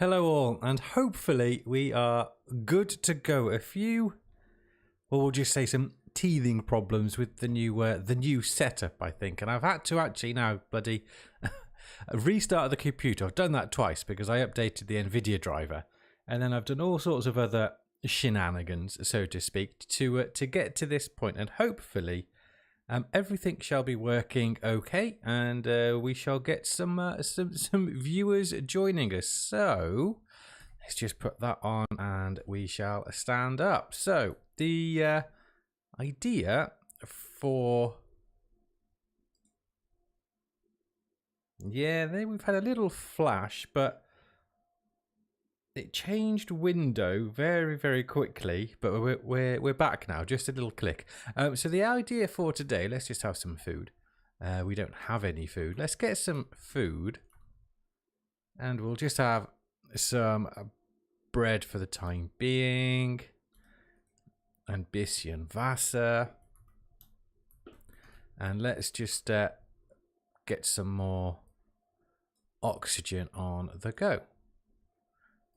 Hello all, and hopefully we are good to go. A few, well, we'll just say some teething problems with the new setup, I think. And I've had to actually now bloody restart the computer. I've done that twice because I updated the NVIDIA driver, and then I've done all sorts of other shenanigans, so to speak, to get to this point. And hopefully, everything shall be working okay, and we shall get some viewers joining us. So let's just put that on, and we shall stand up. So the idea for we've had a little flash, but it changed window very quickly, but we're back now. Just a little click. So the idea for today, let's just have some food. We don't have any food. Let's get some food, and we'll just have some bread for the time being, and bisschen Wasser, and let's just get some more oxygen on the go.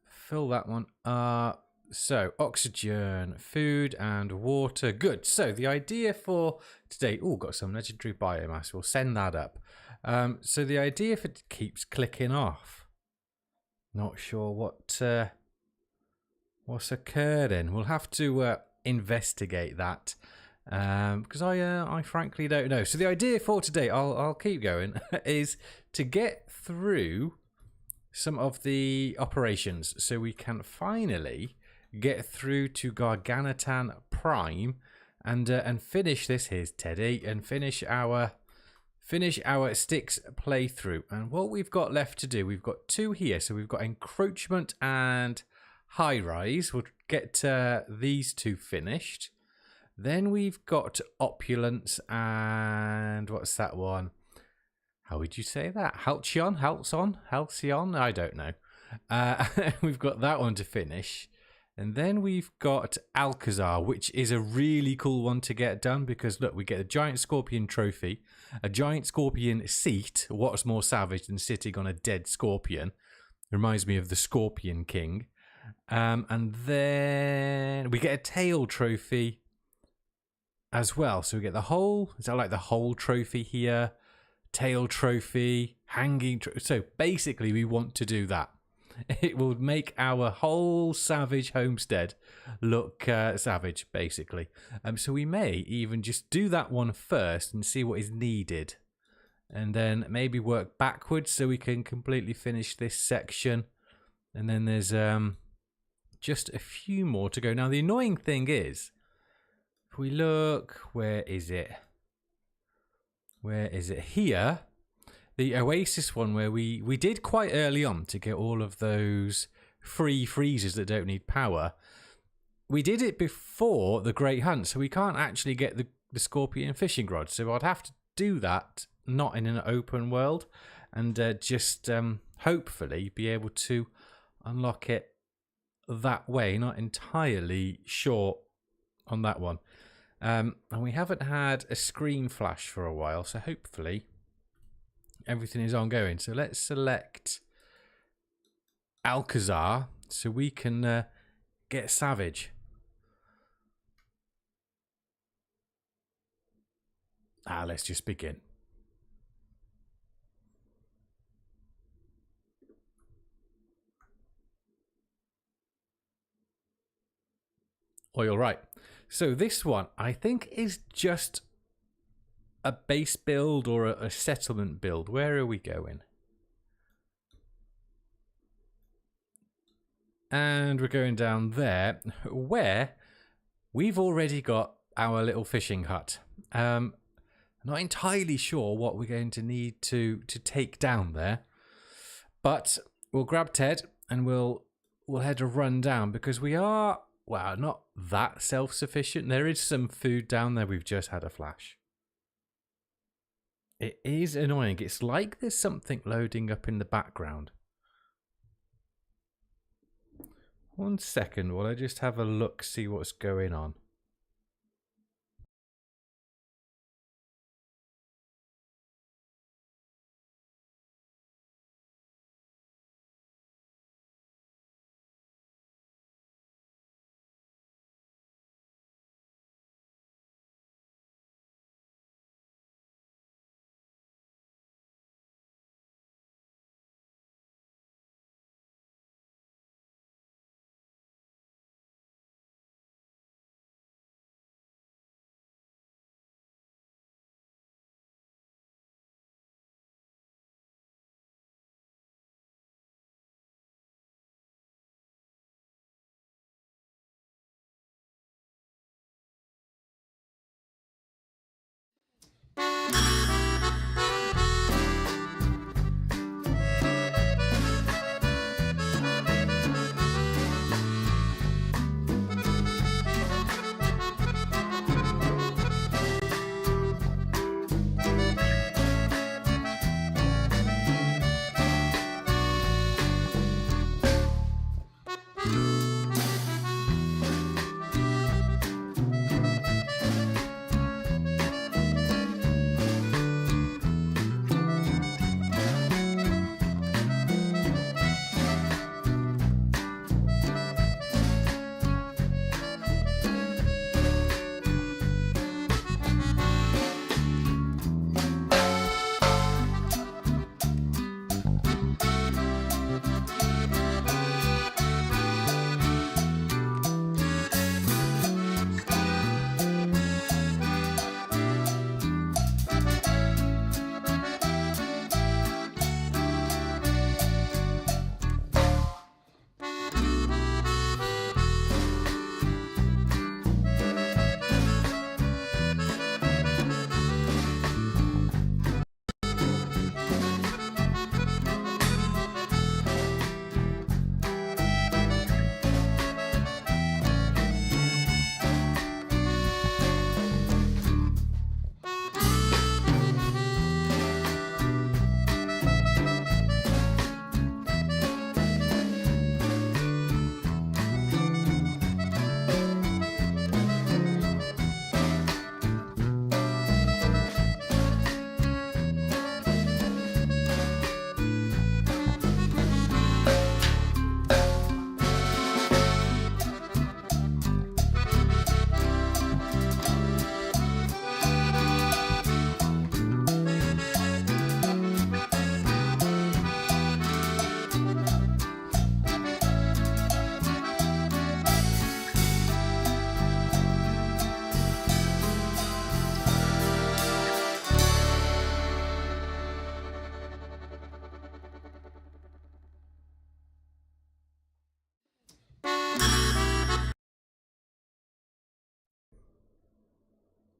Fill that one up. So oxygen, food and water. Good. So the idea for today, got some legendary biomass. We'll send that up. So the idea for it keeps clicking off. Not sure what's occurring. We'll have to investigate that because I frankly don't know. So the idea for today, I'll keep going, is to get through some of the operations so we can finally get through to Garganitan Prime and finish this. Here's Teddy, and finish our Styx playthrough. And what we've got left to do, we've got two here. So we've got encroachment and high rise. We'll get these two finished. Then we've got opulence and what's that one? How would you say that? Halcyon? Halcyon? I don't know. We've got that one to finish. And then we've got Alcazar, which is a really cool one to get done because, look, we get a giant scorpion trophy, a giant scorpion seat. What's more savage than sitting on a dead scorpion? Reminds me of the Scorpion King. And then we get a tail trophy as well. So we get the whole, is that like the whole trophy here? Tail trophy, hanging so basically we want to do that. It will make our whole savage homestead look savage, basically. So we may even just do that one first and see what is needed, and then maybe work backwards so we can completely finish this section. And then there's just a few more to go. Now the annoying thing is, if we look, where is it? Where is it? Here, the Oasis one, where we did quite early on to get all of those free freezers that don't need power. We did it before the Great Hunt, so we can't actually get the Scorpion fishing rod. So I'd have to do that, not in an open world, and just hopefully be able to unlock it that way. Not entirely sure on that one. And we haven't had a screen flash for a while, so hopefully everything is ongoing. So let's select Alcazar so we can get savage. Let's just begin. Oil, right. So this one, I think, is just a base build or a settlement build. Where are we going? And we're going down there, where we've already got our little fishing hut. Not entirely sure what we're going to need to take down there, but we'll grab Ted and we'll head a run down because we are, well, not that self-sufficient. There is some food down there. We've just had a flash. It is annoying. It's like there's something loading up in the background. 1 second while I just have a look, see what's going on.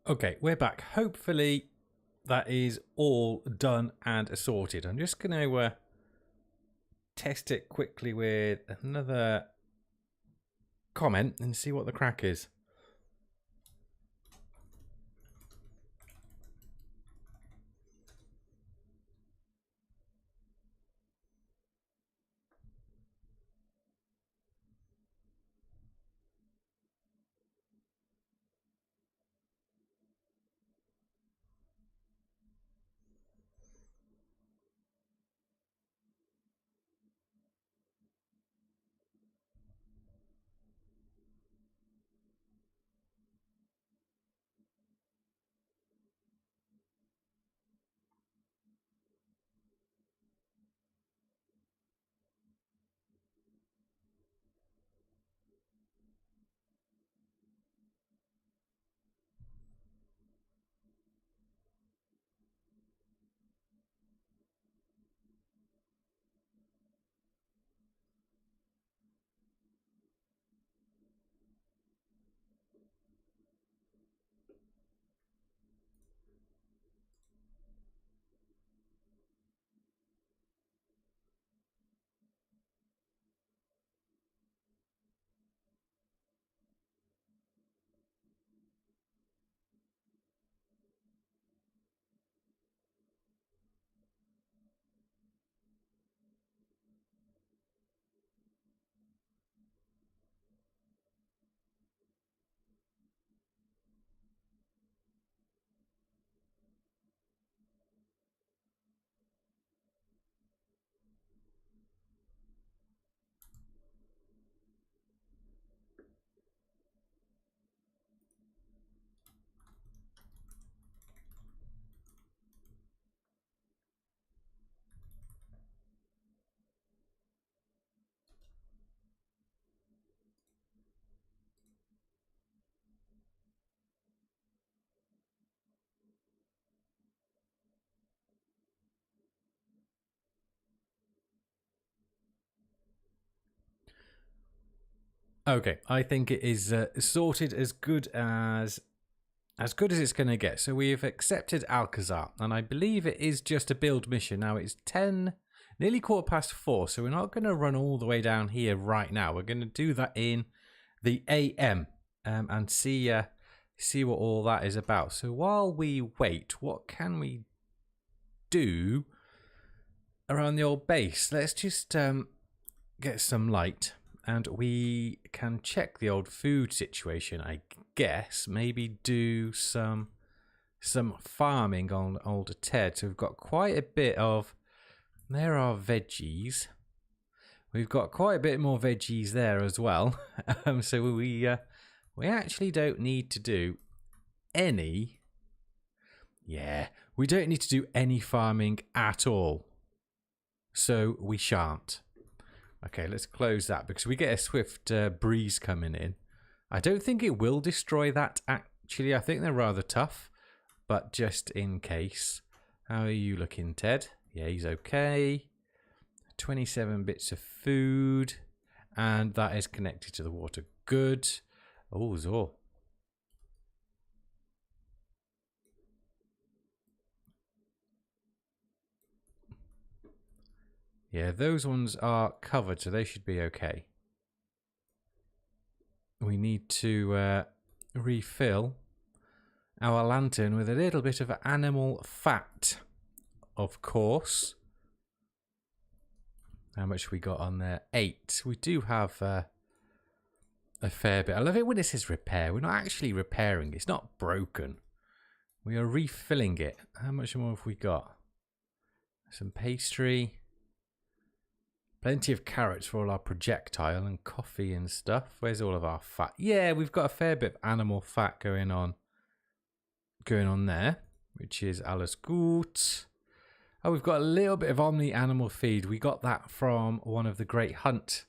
Okay, we're back. Hopefully that is all done and sorted. I'm just going to test it quickly with another comment and see what the crack is. Okay, I think it is sorted as good as it's going to get. So we've accepted Alcazar, and I believe it is just a build mission. Now it's 10, nearly 4:15, so we're not going to run all the way down here right now. We're going to do that in the AM and see what all that is about. So while we wait, what can we do around the old base? Let's just get some light. And we can check the old food situation, I guess. Maybe do some farming on older Ted. So we've got quite a bit of... There are veggies. We've got quite a bit more veggies there as well. So we actually don't need to do any... Yeah, we don't need to do any farming at all. So we shan't. Okay, let's close that because we get a swift breeze coming in. I don't think it will destroy that, actually. I think they're rather tough, but just in case. How are you looking, Ted? Yeah, he's okay. 27 bits of food, and that is connected to the water. Good. Oh, Zor. Yeah, those ones are covered, so they should be okay. We need to refill our lantern with a little bit of animal fat, of course. How much we got on there? 8. We do have a fair bit. I love it when it says repair. We're not actually repairing it. It's not broken. We are refilling it. How much more have we got? Some pastry. Plenty of carrots for all our projectile and coffee and stuff. Where's all of our fat? Yeah, we've got a fair bit of animal fat going on there, which is alles gut. Oh, we've got a little bit of Omni animal feed. We got that from one of the Great Hunt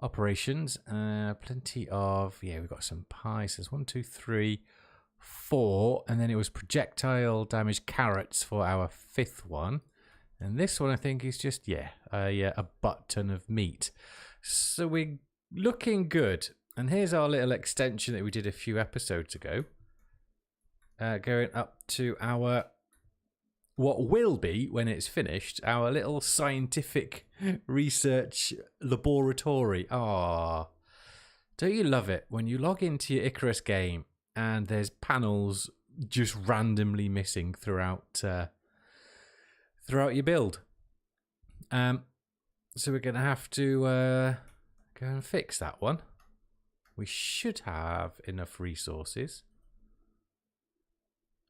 operations. Plenty of, yeah, we've got some pies. There's 1, 2, 3, 4, and then it was projectile damage carrots for our 5th one. And this one, I think, is just, yeah, a butt ton of meat. So we're looking good. And here's our little extension that we did a few episodes ago. going up to our, what will be, when it's finished, our little scientific research laboratory. Ah, don't you love it when you log into your Icarus game and there's panels just randomly missing throughout your build? So we're going to have to go and fix that one. We should have enough resources.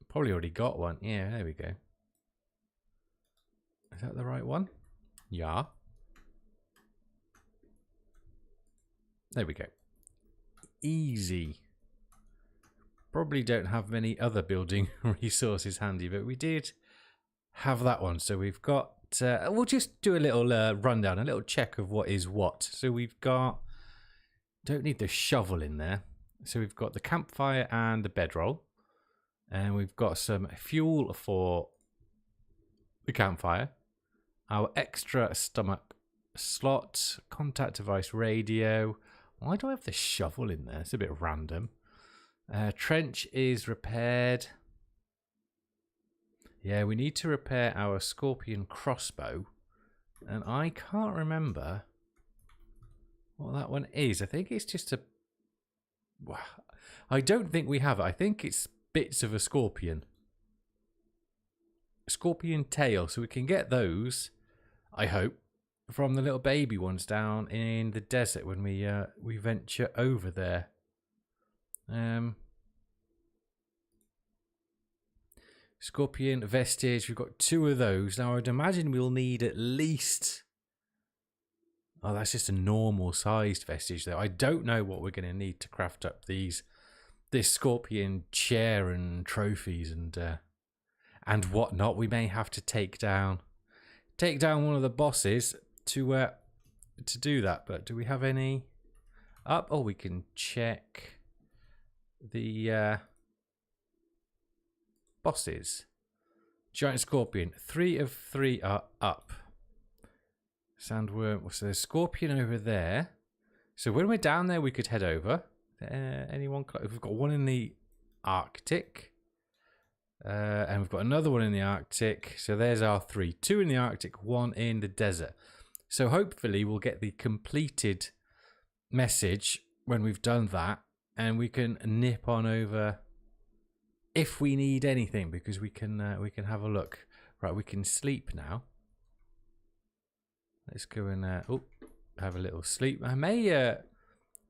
Probably already got one. Yeah, there we go. Is that the right one? Yeah. There we go. Easy. Probably don't have many other building resources handy, but we did have that one. So we've got, we'll just do a little rundown, a little check of what is what. So we've got, don't need the shovel in there. So we've got the campfire and the bedroll. And we've got some fuel for the campfire. Our extra stomach slot, contact device radio. Why do I have the shovel in there? It's a bit random. Trench is repaired. Yeah, we need to repair our scorpion crossbow. And I can't remember what that one is. I think it's just a... I don't think we have it. I think it's bits of a scorpion. Scorpion tail. So we can get those, I hope, from the little baby ones down in the desert when we venture over there. Scorpion vestige. We've got 2 of those. Now I'd imagine we'll need at least... Oh, that's just a normal sized vestige though. I don't know what we're going to need to craft up this scorpion chair and trophies and whatnot. We may have to take down one of the bosses to do that. But do we have any up? Oh, we can check the bosses. Giant scorpion. 3 of 3 are up. Sandworm. So there's scorpion over there. So when we're down there, we could head over. Anyone? We've got one in the Arctic. And we've got another one in the Arctic. So there's our 3. 2 in the Arctic, 1 in the desert. So hopefully we'll get the completed message when we've done that. And we can nip on over if we need anything. Because we can have a look. Right, we can sleep now. Let's go and have a little sleep. I may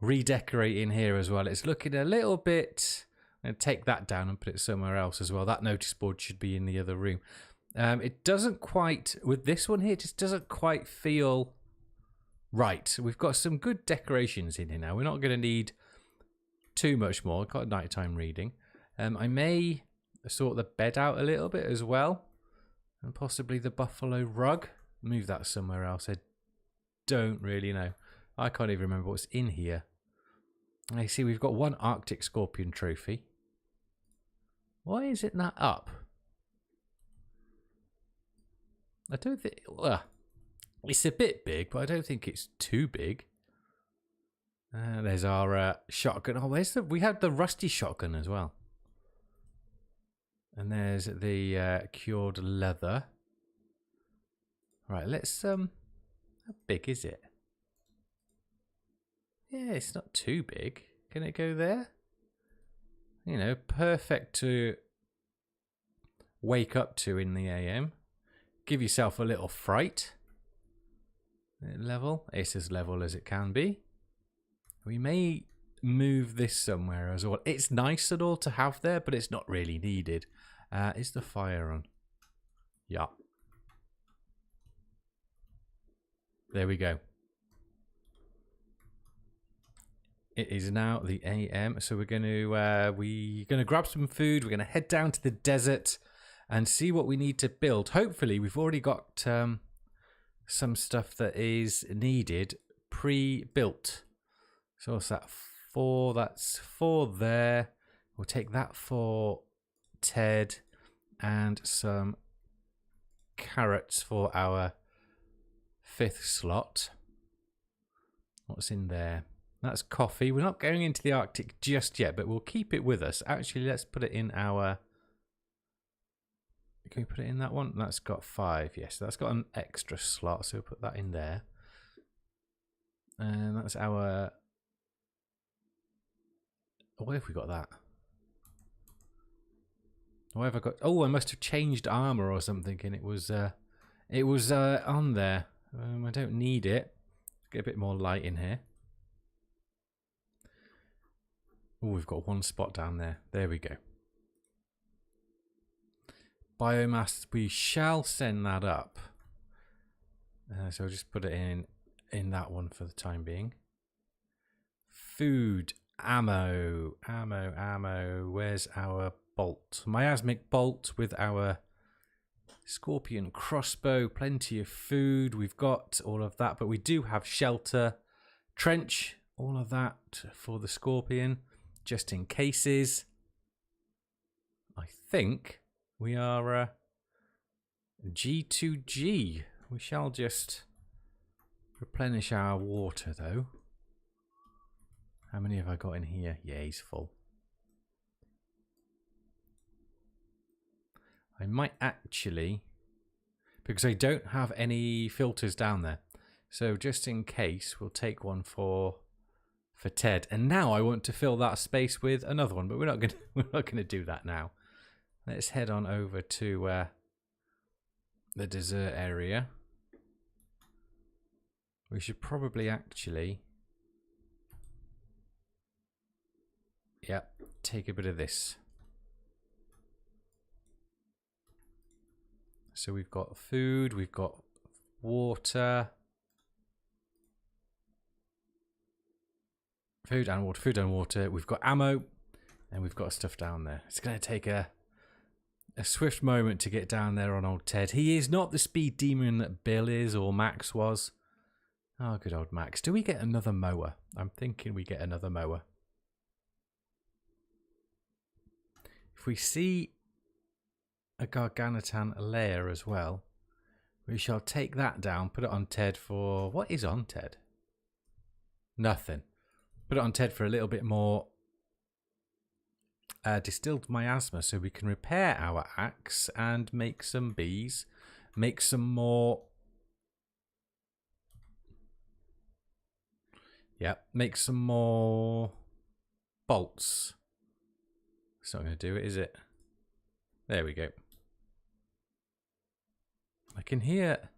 redecorate in here as well. It's looking a little bit... I'm going to take that down and put it somewhere else as well. That notice board should be in the other room. It doesn't quite... With this one here, it just doesn't quite feel right. We've got some good decorations in here now. We're not going to need too much more. I've got nighttime reading. I may sort the bed out a little bit as well. And possibly the buffalo rug. Move that somewhere else. I don't really know. I can't even remember what's in here. I see we've got 1 Arctic Scorpion trophy. Why is it not up? I don't think... it's a bit big, but I don't think it's too big. There's our shotgun. Oh, where's the... We had the rusty shotgun as well. And there's the cured leather. Right, let's... How big is it? Yeah, it's not too big. Can it go there? You know, perfect to wake up to in the AM. Give yourself a little fright. Level. It's as level as it can be. We may move this somewhere as well. It's nice and all to have there, but it's not really needed. Is the fire on? Yeah. There we go. It is now the AM, so we're going to grab some food. We're going to head down to the desert and see what we need to build. Hopefully, we've already got some stuff that is needed pre-built. So what's that? 4. That's 4 there. We'll take that for Ted and some carrots for our 5th slot. What's in there? That's coffee. We're not going into the Arctic just yet, but we'll keep it with us. Actually, let's put it in our Can we put it in that one? That's got 5. Yes, that's got an extra slot, so we'll put that in there. And that's our... Where have we got that? Where have I got... Oh, I must have changed armor or something, and it was on there. I don't need it. Get a bit more light in here. Oh, we've got one spot down there. There we go. Biomass, we shall send that up. So I'll just put it in that one for the time being. Food, ammo. Where's our bolt? Miasmic bolt with our scorpion crossbow. Plenty of food. We've got all of that, but we do have shelter, trench, all of that for the scorpion, just in cases. I think we are G2G. We shall just replenish our water, though. How many have I got in here? Yeah, he's full. I might actually, because I don't have any filters down there. So just in case, we'll take one for Ted. And now I want to fill that space with another one, but we're not gonna do that now. Let's head on over to the dessert area. We should probably actually, take a bit of this. So we've got food, we've got water. Food and water. We've got ammo, and we've got stuff down there. It's going to take a swift moment to get down there on old Ted. He is not the speed demon that Bill is or Max was. Oh, good old Max. Do we get another mower? I'm thinking we get another mower. If we see a Garganitan layer as well, we shall take that down, put it on Ted for... What is on Ted? Nothing. Put it on Ted for a little bit more distilled miasma so we can repair our axe and make some bees. Make some more... make some more bolts. It's not going to do it, is it? There we go. I can hear...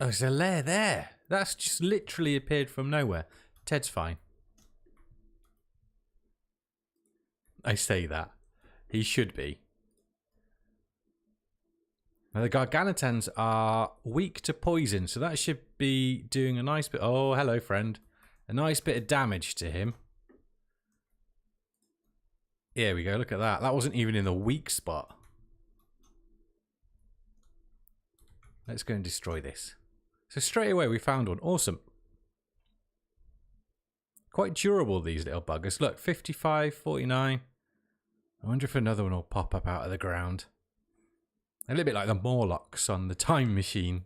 Oh, there's a lair there. That's just literally appeared from nowhere. Ted's fine. I say that. He should be. Now, the Garganitans are weak to poison, so that should be doing a nice bit... Oh, hello, friend. A nice bit of damage to him. There we go, look at that. That wasn't even in the weak spot. Let's go and destroy this. So straight away we found one. Awesome. Quite durable, these little buggers. Look, 55, 49. I wonder if another one will pop up out of the ground. A little bit like the Morlocks on the time machine.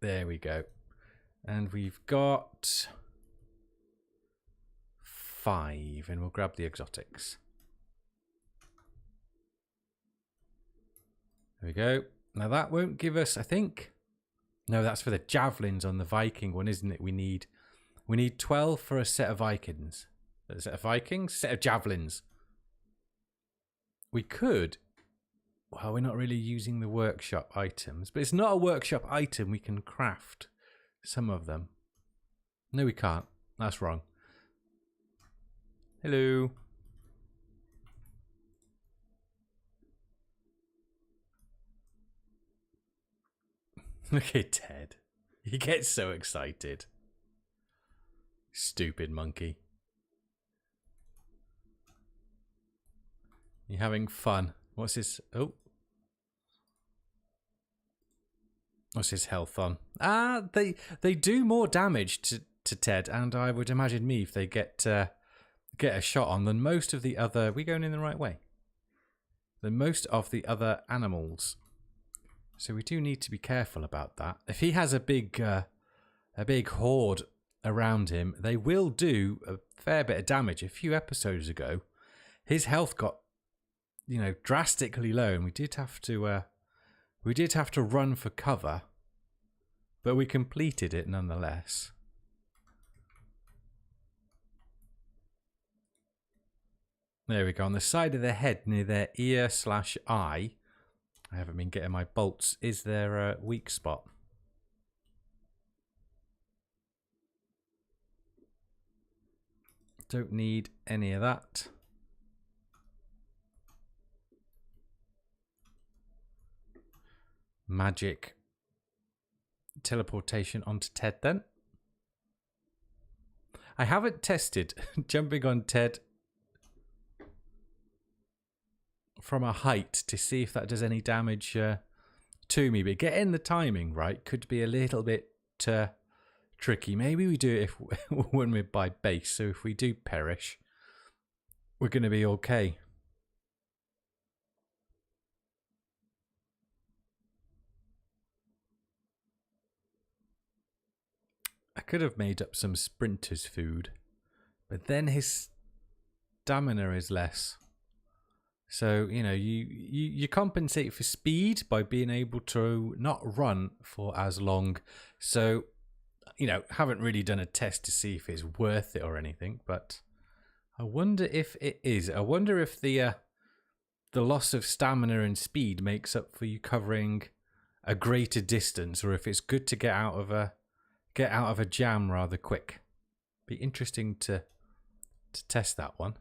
There we go. And we've got 5, and we'll grab the exotics. There we go. Now that won't give us, I think... No, that's for the javelins on the Viking one, isn't it? We need 12 for a set of Vikings. A set of Vikings? Set of javelins. We could... Well, we're not really using the workshop items, but it's not a workshop item. We can craft some of them. No, we can't. That's wrong. Hello. Look at Ted. He gets so excited. Stupid monkey. You're having fun. What's his... Oh. What's his health on? Ah, they do more damage to Ted, and I would imagine me if they get a shot on than most of the other... Are we going in the right way? Than most of the other animals. So we do need to be careful about that. If he has a big horde around him, they will do a fair bit of damage. A few episodes ago, his health got you know, drastically low, and we did have to run for cover, but we completed it nonetheless. There we go. On the side of the head near their ear/eye, I haven't been getting my bolts, is their weak spot. Don't need any of that. Magic teleportation onto Ted then. I haven't tested jumping on Ted from a height to see if that does any damage to me, but getting the timing right could be a little bit tricky. Maybe we do it when we're by base, so if we do perish, we're going to be okay. I could have made up some sprinter's food, but then his stamina is less. So, you know, you compensate for speed by being able to not run for as long. So, you know, haven't really done a test to see if it's worth it or anything, but I wonder if it is. I wonder if the loss of stamina and speed makes up for you covering a greater distance, or if it's good to get out of a jam rather quick. Be interesting to test that one.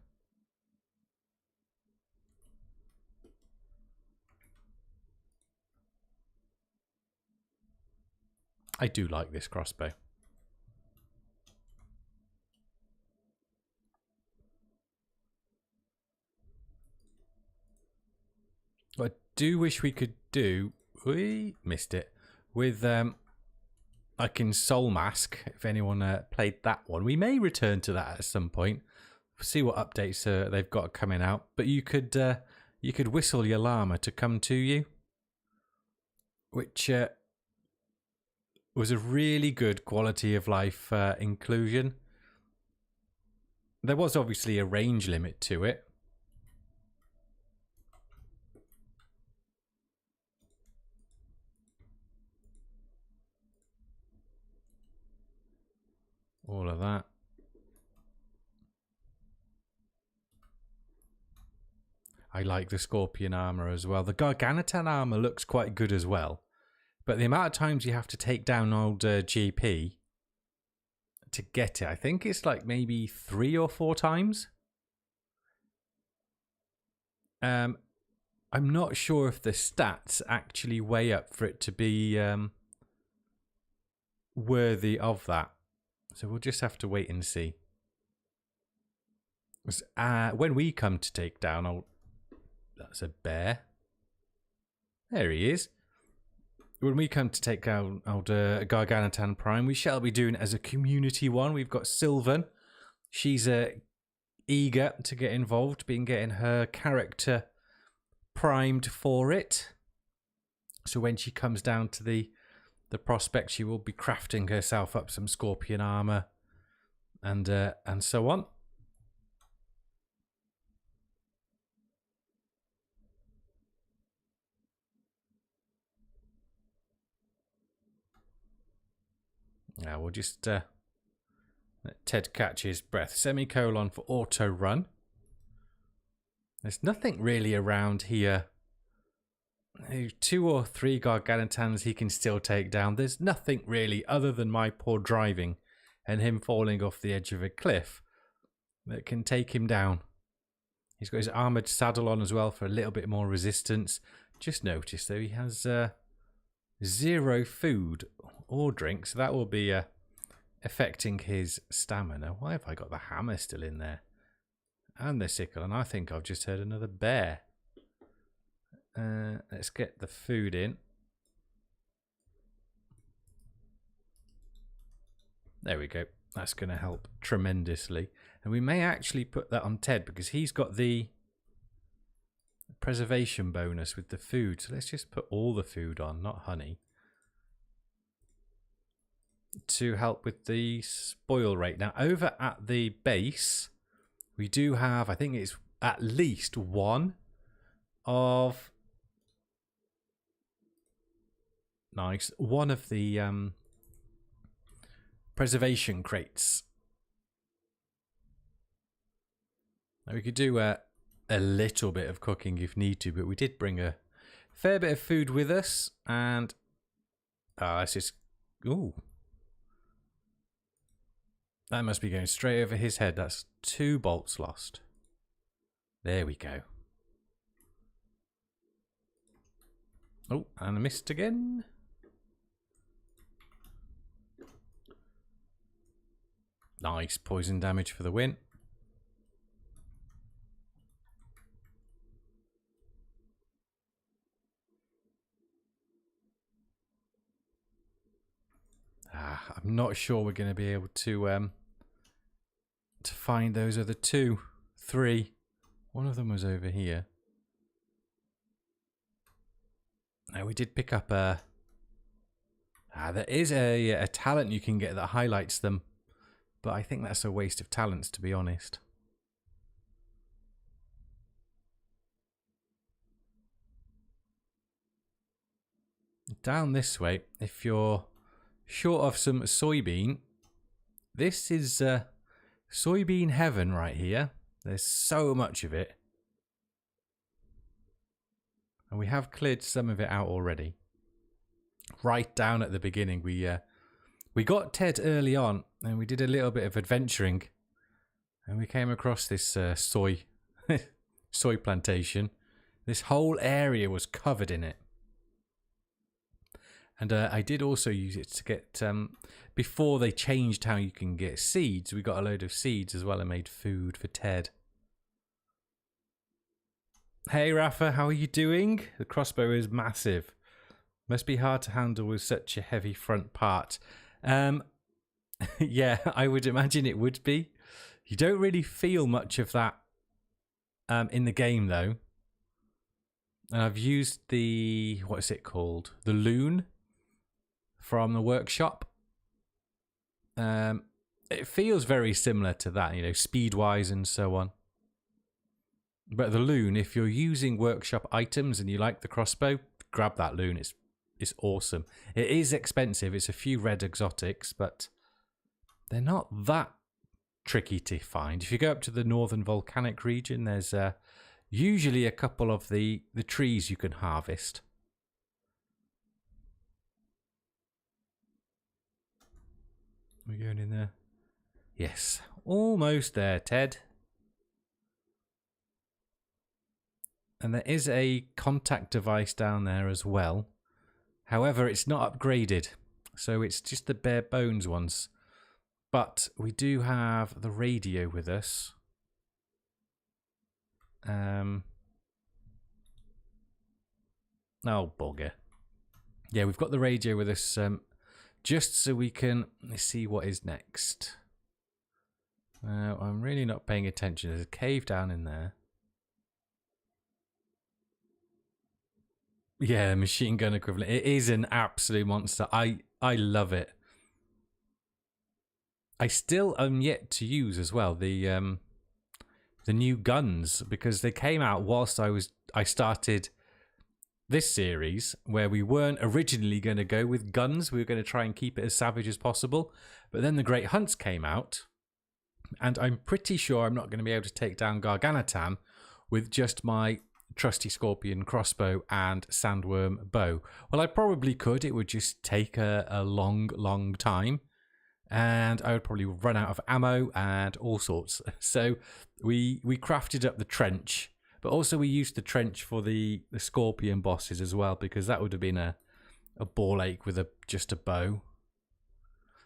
I do like this crossbow. What I do wish we could do, we missed it, with like in Soul Mask, if anyone played that one. We may return to that at some point. See what updates they've got coming out. But you could whistle your llama to come to you, which was a really good quality of life inclusion. There was obviously a range limit to it. All of that. I like the Scorpion armor as well. The Garganitan armor looks quite good as well. But the amount of times you have to take down old GP to get it, I think it's like maybe 3 or 4 times. I'm not sure if the stats actually weigh up for it to be worthy of that. So we'll just have to wait and see. When we come to take down old... That's a bear. There he is. When we come to take down old Garganitan Prime, we shall be doing it as a community one. We've got Sylvan. She's eager to get involved, been getting her character primed for it. So when she comes down to the prospect, she will be crafting herself up some Scorpion armor and so on. Now we'll just let Ted catch his breath. Semicolon for auto run. There's nothing really around here. 2 or 3 Garganitans he can still take down. There's nothing really other than my poor driving and him falling off the edge of a cliff that can take him down. He's got his armoured saddle on as well for a little bit more resistance. Just noticed though he has 0 food or drink, so that will be affecting his stamina. Why have I got the hammer still in there? And the sickle, and I think I've just heard another bear. Let's get the food in. There we go. That's going to help tremendously. And we may actually put that on Ted because he's got the preservation bonus with the food. So let's just put all the food on, not honey, to help with the spoil rate. Now, over at the base, we do have, I think it's at least 1 of... Nice. One of the preservation crates. Now we could do a little bit of cooking if need to, but we did bring a fair bit of food with us, and it's just... Ooh. That must be going straight over his head. That's 2 bolts lost. There we go. Oh, and I missed again. Nice poison damage for the win. I'm not sure we're going to be able to find those other 2, 3. One of them was over here. Now we did pick up a... there is a talent you can get that highlights them. But I think that's a waste of talents, to be honest. Down this way, if you're short of some soybean, this is soybean heaven right here. There's so much of it. And we have cleared some of it out already. Right down at the beginning, we got Ted early on, and we did a little bit of adventuring, and we came across this soy plantation. This whole area was covered in it, and I did also use it to get before they changed how you can get seeds. We got a load of seeds as well and made food for Ted. Hey Rafa, how are you doing? The crossbow is massive. Must be hard to handle with such a heavy front part. Yeah, I would imagine it would be. You don't really feel much of that in the game though. And I've used the, what is it called? The loon from the workshop. It feels very similar to that, you know, speed-wise and so on. But the loon, if you're using workshop items and you like the crossbow, grab that loon. It's awesome. It is expensive. It's a few red exotics, but they're not that tricky to find. If you go up to the northern volcanic region, there's usually a couple of the trees you can harvest. We're going in there. Yes, almost there, Ted. And there is a contact device down there as well. However, it's not upgraded, so it's just the bare bones ones. But we do have the radio with us. Oh, bugger. Yeah, we've got the radio with us just so we can see what is next. I'm really not paying attention. There's a cave down in there. Yeah, machine gun equivalent. It is an absolute monster. I love it. I still am yet to use as well the new guns, because they came out whilst I started this series, where we weren't originally going to go with guns. We were going to try and keep it as savage as possible. But then the Great Hunts came out, and I'm pretty sure I'm not going to be able to take down Garganatan with just my trusty scorpion crossbow and sandworm bow. Well, I probably could. It would just take a long time, and I would probably run out of ammo and all sorts. So we crafted up the trench, but also we used the trench for the scorpion bosses as well, because that would have been a ball ache with just a bow.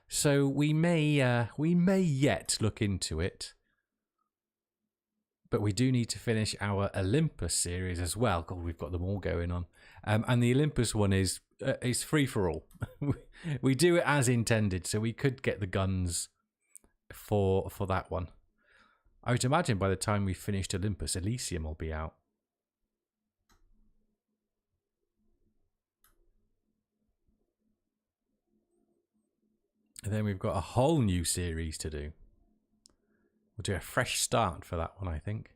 So we may yet look into it. But we do need to finish our Olympus series as well. God, we've got them all going on. And the Olympus one is free for all. We do it as intended, so we could get the guns for that one. I would imagine by the time we finished Olympus, Elysium will be out. And then we've got a whole new series to do. We'll do a fresh start for that one, I think.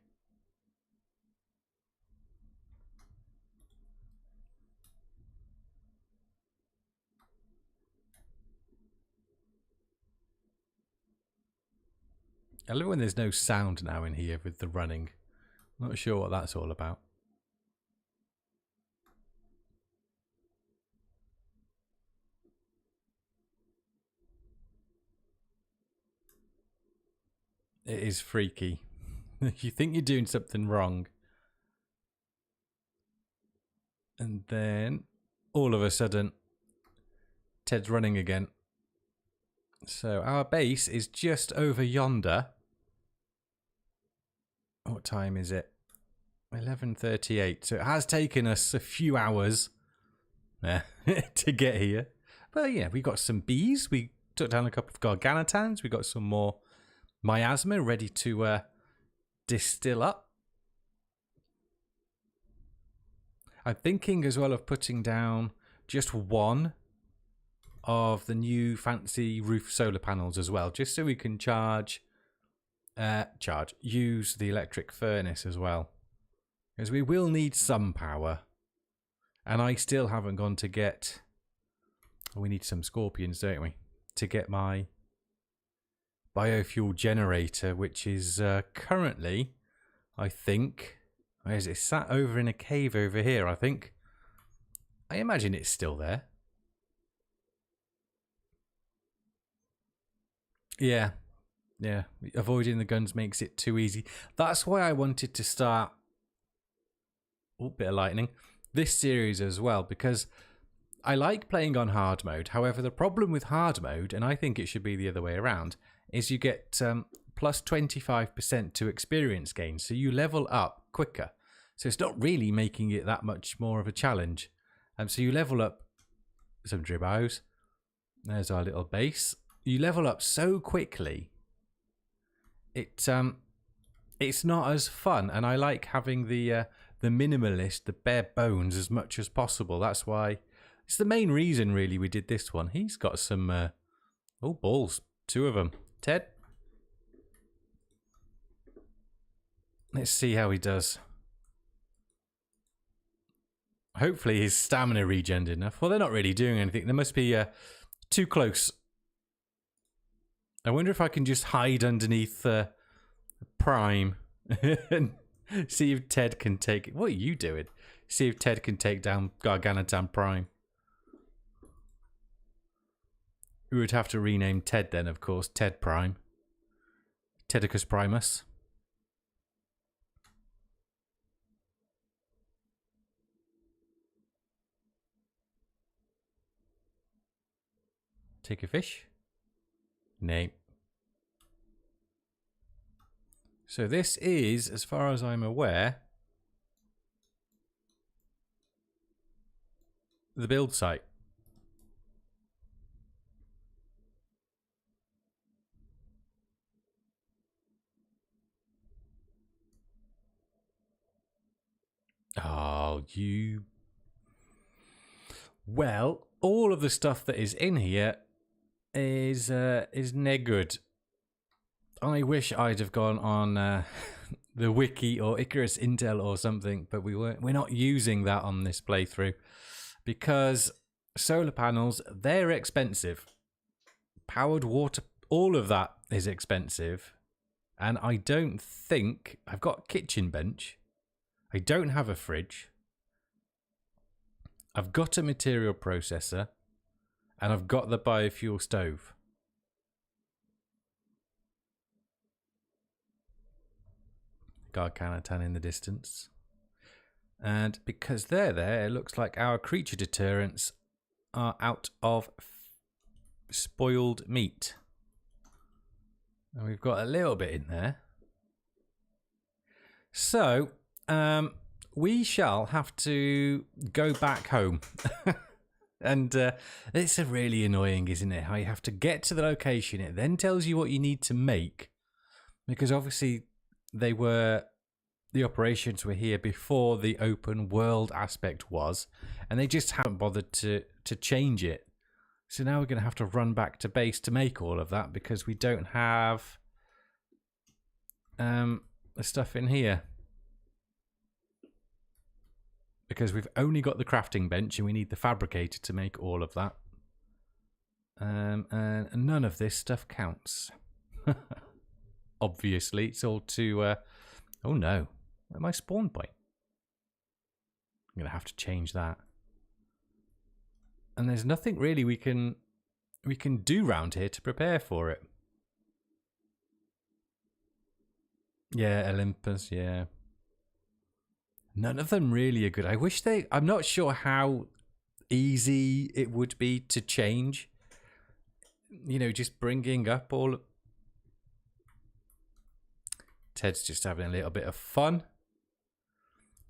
I love when there's no sound now in here with the running. Not sure what that's all about. It is freaky. You think you're doing something wrong. And then, all of a sudden, Ted's running again. So, our base is just over yonder. What time is it? 11:38. So, it has taken us a few hours to get here. But yeah, we got some bees. We took down a couple of garganotans. We got some more miasma ready to distill up. I'm thinking as well of putting down just one of the new fancy roof solar panels as well, just so we can use the electric furnace as well, because we will need some power. And I still haven't gone to get, we need some scorpions, don't we, to get my biofuel generator, which is currently, I think, where is it? Sat over in a cave over here, I think. I imagine it's still there. Yeah. Yeah. Avoiding the guns makes it too easy. That's why I wanted to start... Oh, bit of lightning. This series as well, because I like playing on hard mode. However, the problem with hard mode, and I think it should be the other way around, is you get plus 25% to experience gain. So you level up quicker. So it's not really making it that much more of a challenge. So you level up some dribos. There's our little base. You level up so quickly. It's not as fun, and I like having the minimalist, the bare bones as much as possible. That's why it's the main reason really we did this one. He's got some oh, balls, 2 of them. Ted, let's see how he does. Hopefully his stamina regened enough. Well, they're not really doing anything. They must be too close. I wonder if I can just hide underneath Prime and see if Ted can take it. What are you doing? See if Ted can take down Garganotan Prime. We would have to rename Ted then, of course. Ted Prime. Tedicus Primus. Take a fish. Name. So this is, as far as I'm aware, the build site. Oh, you... Well, all of the stuff that is in here is no good. I wish I'd have gone on the wiki or Icarus Intel or something, but we're not using that on this playthrough because solar panels, they're expensive. Powered water, all of that is expensive. And I don't think... I've got a kitchen bench. I don't have a fridge. I've got a material processor. And I've got the biofuel stove. Garganotan in the distance. And because they're there, it looks like our creature deterrents are out of spoiled meat. And we've got a little bit in there. So, we shall have to go back home. And it's really annoying, isn't it? How you have to get to the location. It then tells you what you need to make. Because obviously the operations were here before the open world aspect was. And they just haven't bothered to change it. So now we're going to have to run back to base to make all of that. Because we don't have the stuff in here. Because we've only got the crafting bench and we need the fabricator to make all of that. And none of this stuff counts. obviously. It's all to... oh no, where am I spawned by? I'm going to have to change that. And there's nothing really we can do round here to prepare for it. Yeah, Olympus, yeah. None of them really are good. I wish they... I'm not sure how easy it would be to change. You know, just bringing up all... Ted's just having a little bit of fun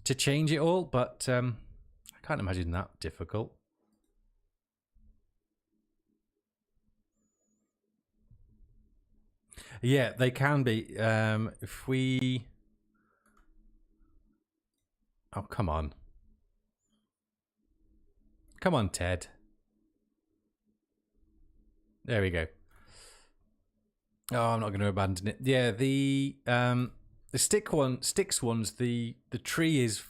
to change it all, but I can't imagine that difficult. Yeah, they can be. If we... Oh, come on. Come on, Ted. There we go. Oh, I'm not going to abandon it. Yeah, the sticks ones, the tree is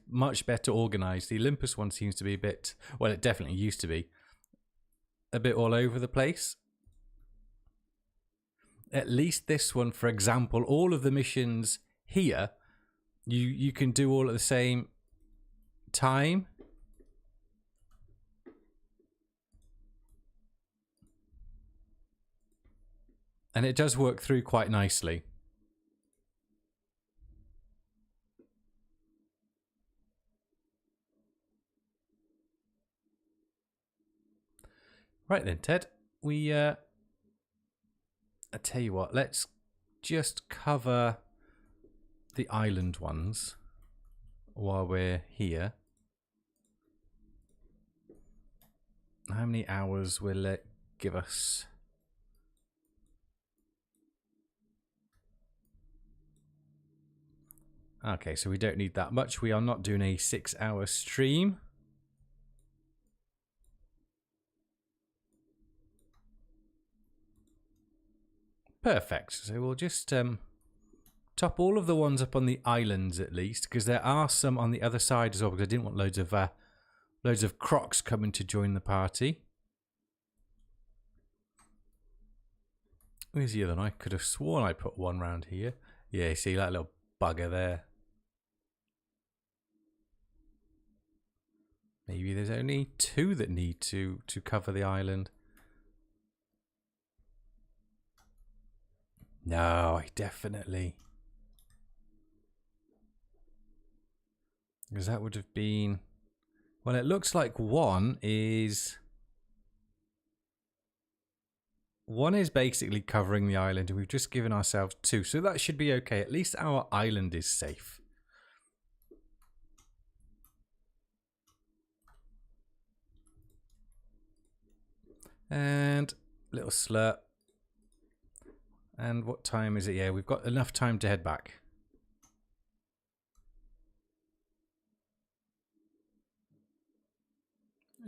much better organized. The Olympus one seems to be a bit... Well, it definitely used to be a bit all over the place. At least this one, for example, all of the missions here, you can do all at the same time. And it does work through quite nicely. Right then, Ted, I tell you what, let's just cover the island ones while we're here. How many hours will it give us? Okay, so we don't need that much. We are not doing a 6-hour stream. Perfect. So we'll just top all of the ones up on the islands at least, because there are some on the other side as well, because I didn't want loads of crocs coming to join the party. Where's the other one? I could have sworn I put one round here. Yeah, you see that little bugger there. Maybe there's only 2 that need to cover the island. No, I definitely... Because that would have been... Well, it looks like one is basically covering the island, and we've just given ourselves 2. So that should be okay. At least our island is safe. And little slurp. And what time is it? Yeah, we've got enough time to head back.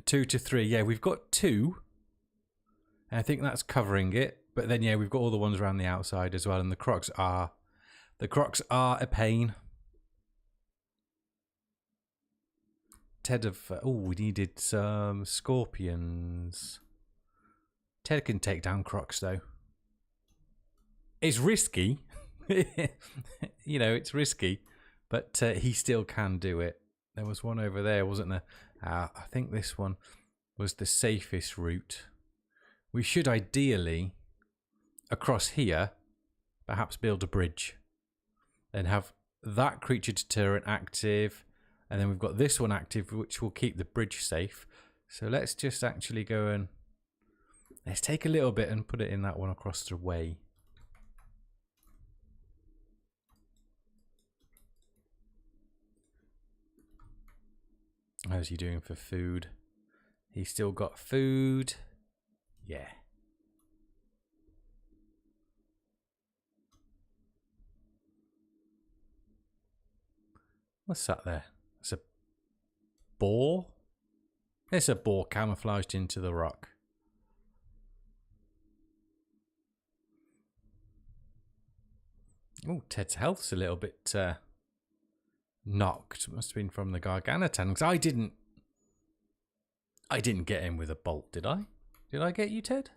Two to 3. Yeah, we've got 2. And I think that's covering it. But then, yeah, we've got all the ones around the outside as well. And the crocs are a pain. Ted of... oh, we needed some scorpions. Ted can take down crocs, though. It's risky. You know, it's risky. But he still can do it. There was one over there, wasn't there? I think this one was the safest route. We should ideally, across here, perhaps build a bridge. Then have that creature deterrent active. And then we've got this one active, which will keep the bridge safe. So let's just actually go and... Let's take a little bit and put it in that one across the way. How's he doing for food? He's still got food. Yeah. What's that there? It's a boar? It's a boar camouflaged into the rock. Oh, Ted's health's a little bit knocked. It must have been from the Garganatan. Because I didn't get him with a bolt, did I? Did I get you, Ted?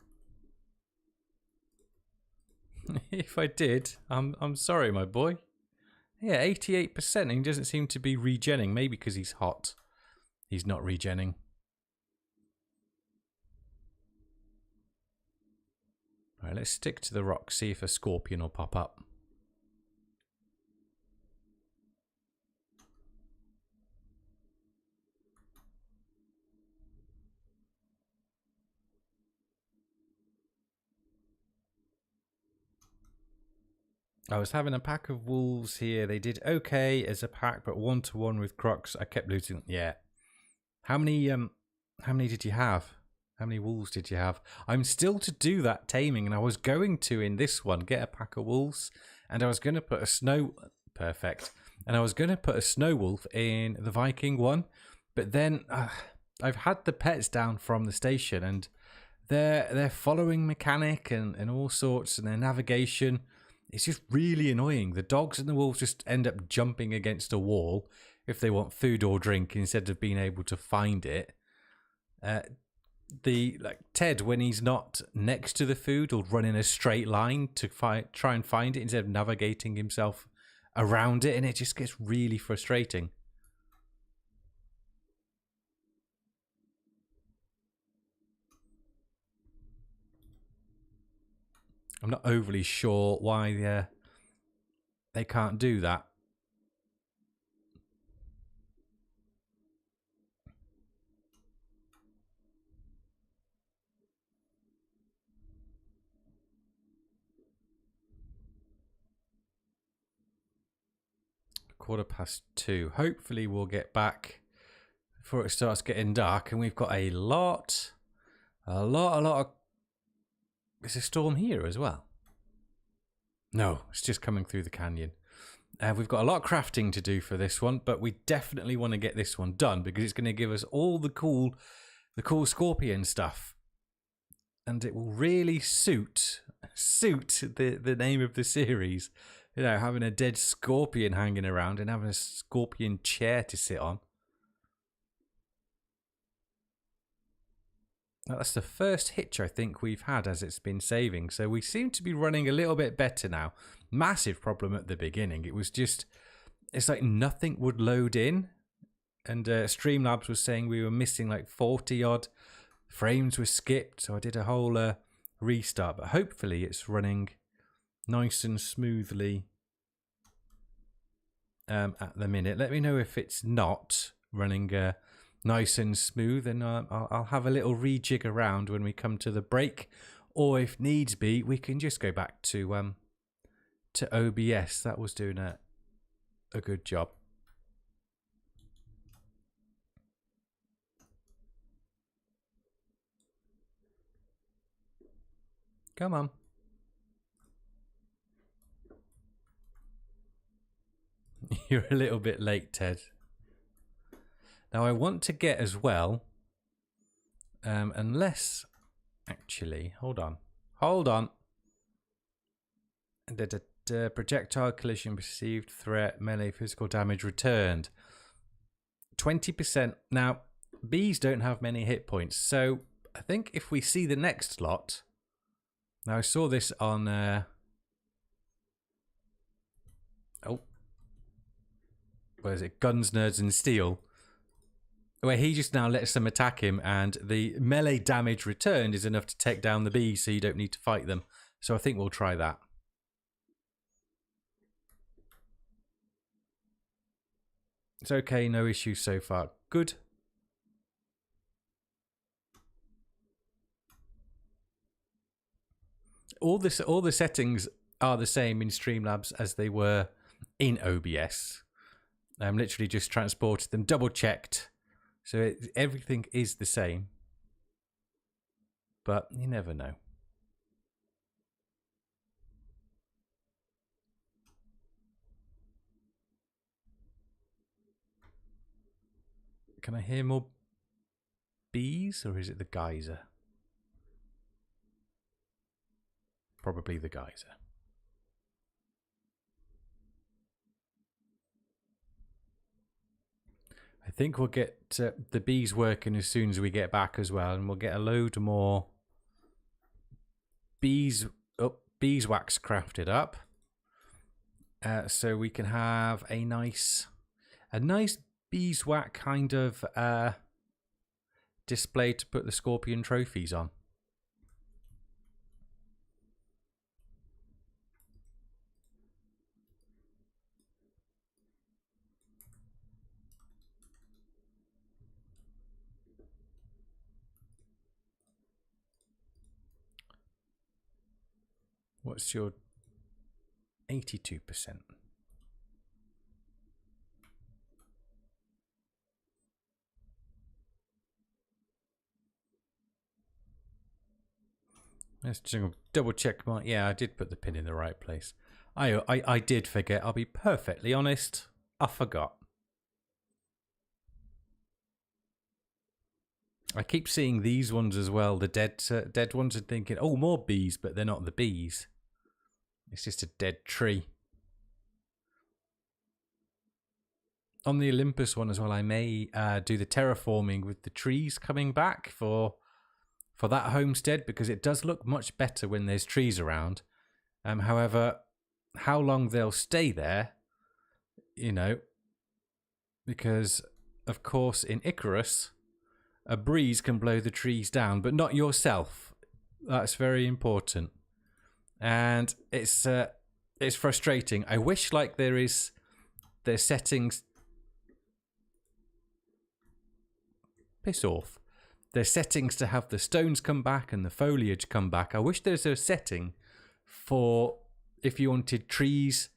If I did, I'm sorry, my boy. Yeah, 88%. He doesn't seem to be regenning. Maybe because he's hot. He's not regenning. All right, let's stick to the rock. See if a scorpion will pop up. I was having a pack of wolves here. They did okay as a pack, but 1-to-1 with crocs. I kept losing. Yeah. How many did you have? How many wolves did you have? I'm still to do that taming, and I was going to in this one get a pack of wolves, and I was going to put a snow. Perfect. And I was going to put a snow wolf in the Viking one, but then I've had the pets down from the station, and their following mechanic and all sorts, and their navigation. It's just really annoying. The dogs and the wolves just end up jumping against a wall if they want food or drink instead of being able to find it. Ted, when he's not next to the food, will run in a straight line to try and find it instead of navigating himself around it, and it just gets really frustrating. I'm not overly sure why they can't do that. (2:15). Hopefully we'll get back before it starts getting dark, and we've got a lot of... There's a storm here as well. No, it's just coming through the canyon. We've got a lot of crafting to do for this one, but we definitely want to get this one done because it's going to give us all the cool scorpion stuff, and it will really suit the name of the series. You know, having a dead scorpion hanging around and having a scorpion chair to sit on. Now, that's the first hitch I think we've had as it's been saving. So we seem to be running a little bit better now. Massive problem at the beginning. It was just, it's like nothing would load in. And Streamlabs was saying we were missing like 40 odd frames were skipped. So I did a whole restart. But hopefully it's running nice and smoothly at the minute. Let me know if it's not running nice and smooth, and I'll have a little rejig around when we come to the break, or if needs be, we can just go back to OBS. That was doing a good job. Come on. You're a little bit late, Ted. Now I want to get as well, unless, actually, hold on. Projectile collision perceived threat, melee physical damage returned. 20%. Now, bees don't have many hit points, so I think if we see the next lot, now I saw this on, what is it, Guns, Nerds and Steel, where he just now lets them attack him, and the melee damage returned is enough to take down the bees, so you don't need to fight them. So I think we'll try that. It's okay, no issues so far. Good. All the settings are the same in Streamlabs as they were in OBS. I'm literally just transported them, double checked. So everything is the same. But you never know. Can I hear more bees, or is it the geyser? Probably the geyser. I think we'll get the bees working as soon as we get back as well, and we'll get a load more bees. Oh, beeswax crafted up. So we can have a nice beeswax kind of display to put the scorpion trophies on. What's your 82%? Let's just double check my... Yeah, I did put the pin in the right place. I did forget. I'll be perfectly honest. I forgot. I keep seeing these ones as well. The dead ones, and thinking, oh, more bees, but they're not the bees. It's just a dead tree. On the Olympus one as well, I may do the terraforming with the trees coming back for that homestead, because it does look much better when there's trees around. However, how long they'll stay there, you know, because of course in Icarus, a breeze can blow the trees down, but not yourself. That's very important, and it's frustrating. I wish like there's settings. Piss off. There's settings to have the stones come back and the foliage come back. I wish there's a setting for if you wanted trees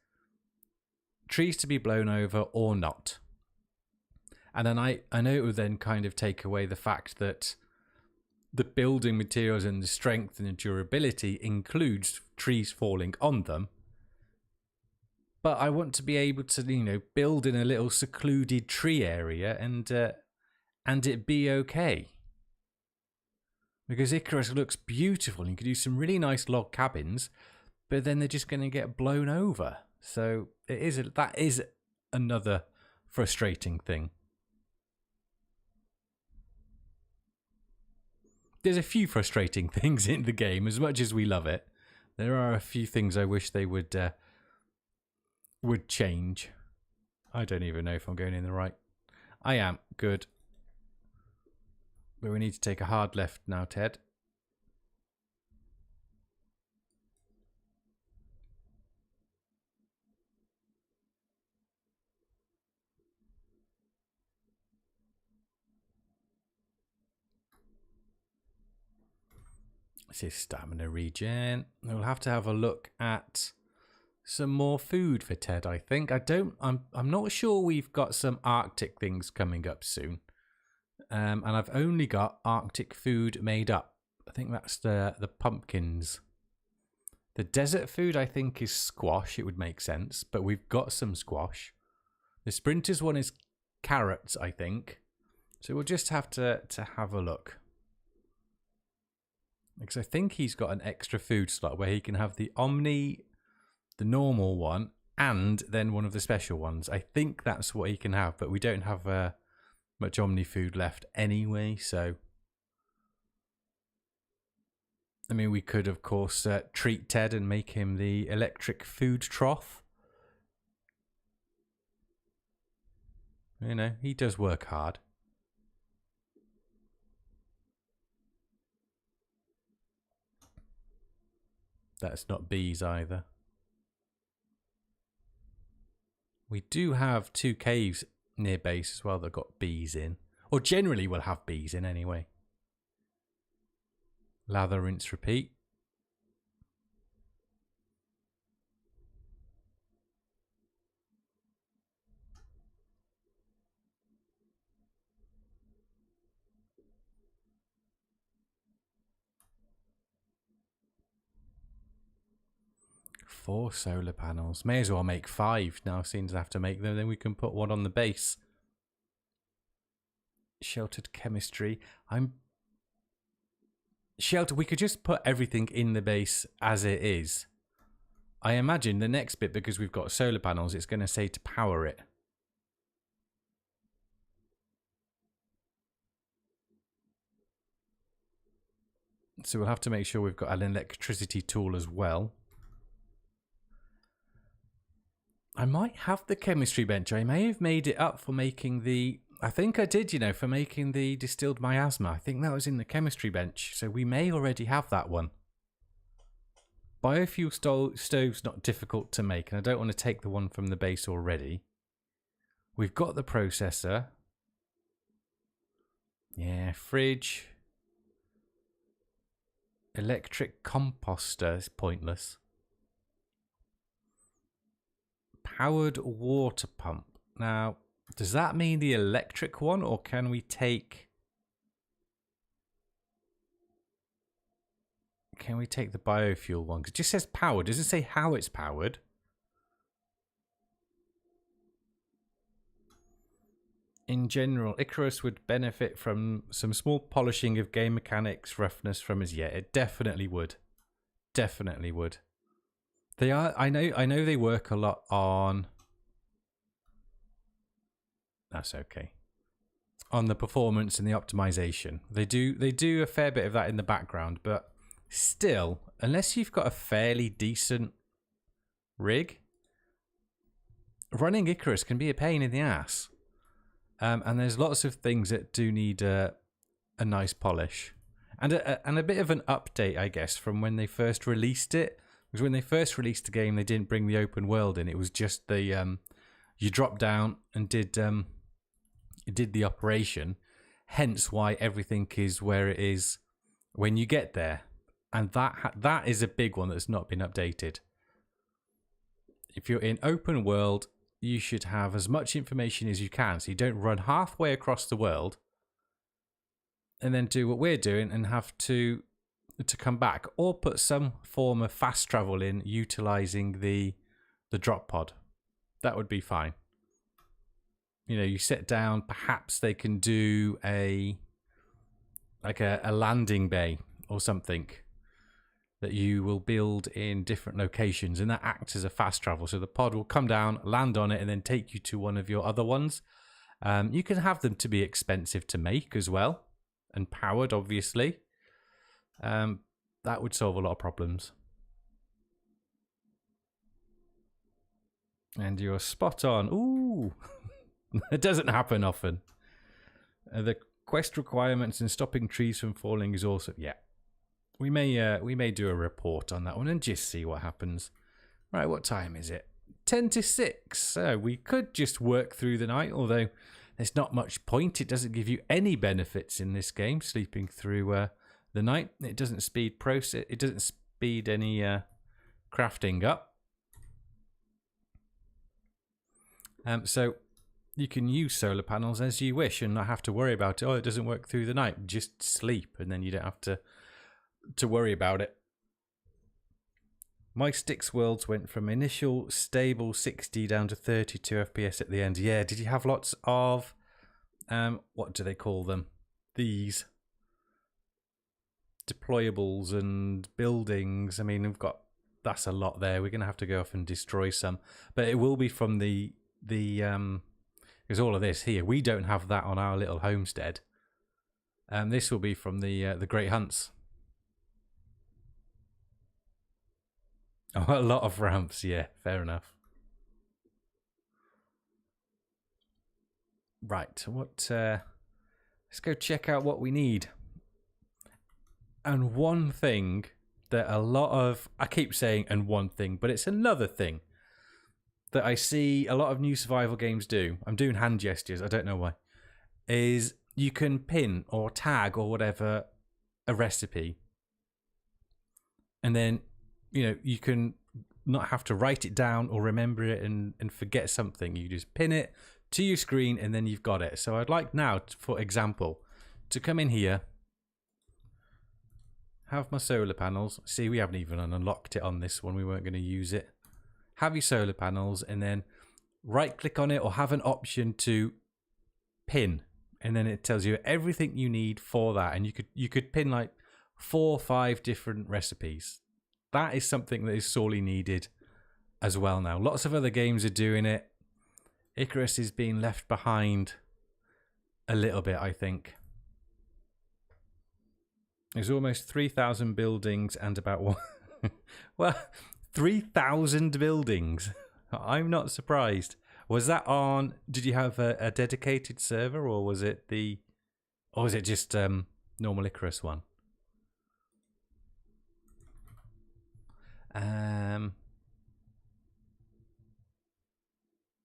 to be blown over or not. And then I know it would then kind of take away the fact that the building materials and the strength and the durability includes trees falling on them. But I want to be able to, you know, build in a little secluded tree area and it be okay. Because Icarus looks beautiful. You could do some really nice log cabins, but then they're just going to get blown over. So that is another frustrating thing. There's a few frustrating things in the game, as much as we love it. There are a few things I wish they would change. I don't even know if I'm going in the right. I am. Good. But we need to take a hard left now, Ted. This is stamina regen. We'll have to have a look at some more food for Ted, I think. I'm not sure we've got some Arctic things coming up soon. And I've only got Arctic food made up. I think that's the pumpkins. The desert food, I think, is squash. It would make sense, but we've got some squash. The sprinters one is carrots, I think. So we'll just have to have a look. Because I think he's got an extra food slot where he can have the Omni, the normal one, and then one of the special ones. I think that's what he can have, but we don't have much Omni food left anyway, so I mean, we could of course treat Ted and make him the electric food trough. You know, he does work hard. That's not bees either. We do have 2 caves near base as well that got bees in, or generally we'll have bees in anyway. Lather, rinse, repeat. Four solar panels. May as well make 5 now, since I have to make them. Then we can put one on the base. Sheltered chemistry. Shelter. We could just put everything in the base as it is. I imagine the next bit, because we've got solar panels, it's going to say to power it. So we'll have to make sure we've got an electricity tool as well. I might have the chemistry bench. I may have made it up for making the... I think I did, you know, for making the distilled miasma. I think that was in the chemistry bench. So we may already have that one. Biofuel stove's not difficult to make, and I don't want to take the one from the base already. We've got the processor. Yeah, fridge. Electric composter is pointless. Powered water pump. Now, does that mean the electric one, or can we take... Can we take the biofuel one? Because it just says powered. Does it say how it's powered? In general, Icarus would benefit from some small polishing of game mechanics, roughness from his... Yeah, it definitely would. Definitely would. They are... I know they work a lot on... That's okay. On the performance and the optimization. They do a fair bit of that in the background, but... Still, unless you've got a fairly decent rig, running Icarus can be a pain in the ass. And there's lots of things that do need a nice polish. And a bit of an update, I guess, from when they first released it. Because when they first released the game, they didn't bring the open world in. It was just the... you drop down and did the operation. Hence why everything is where it is when you get there. And that is a big one that's not been updated. If you're in open world, you should have as much information as you can, so you don't run halfway across the world and then do what we're doing and have to come back, or put some form of fast travel in utilizing the drop pod. That would be fine. You know, you sit down, perhaps they can do a landing bay or something that you will build in different locations, and that acts as a fast travel. So the pod will come down, land on it, and then take you to one of your other ones. You can have them to be expensive to make as well, and powered, obviously. That would solve a lot of problems. And you're spot on. Ooh, it doesn't happen often. The quest requirements and stopping trees from falling is also... Yeah. We may do a report on that one and just see what happens. Right, what time is it? 10 to 6. So we could just work through the night, although there's not much point. It doesn't give you any benefits in this game, sleeping through the night. It doesn't speed It doesn't speed any crafting up. So you can use solar panels as you wish and not have to worry about it. Oh, it doesn't work through the night. Just sleep, and then you don't have to worry about it. My Sticks worlds went from initial stable 60 down to 32 FPS at the end. Yeah, did you have lots of what do they call them? These deployables and buildings. I mean, that's a lot there. We're going to have to go off and destroy some, but it will be from the because all of this here, we don't have that on our little homestead. This will be from the Great Hunts. Oh, a lot of ramps, yeah, fair enough. Right, let's go check out what we need. And one thing that I keep saying and one thing, but it's another thing that I see a lot of new survival games do. I'm doing hand gestures, I don't know why. Is you can pin or tag or whatever a recipe. And then, you know, you can not have to write it down or remember it and forget something. You just pin it to your screen and then you've got it. So I'd like now, for example, to come in here, have my solar panels. See, we haven't even unlocked it on this one. We weren't going to use it. Have your solar panels and then right click on it or have an option to pin. And then it tells you everything you need for that. And you could pin like 4 or 5 different recipes. That is something that is sorely needed as well now. Lots of other games are doing it. Icarus is being left behind a little bit, I think. There's almost 3,000 buildings and about one... well, 3,000 buildings. I'm not surprised. Was that on? Did you have a dedicated server, or was it the, or was it just normal Icarus one?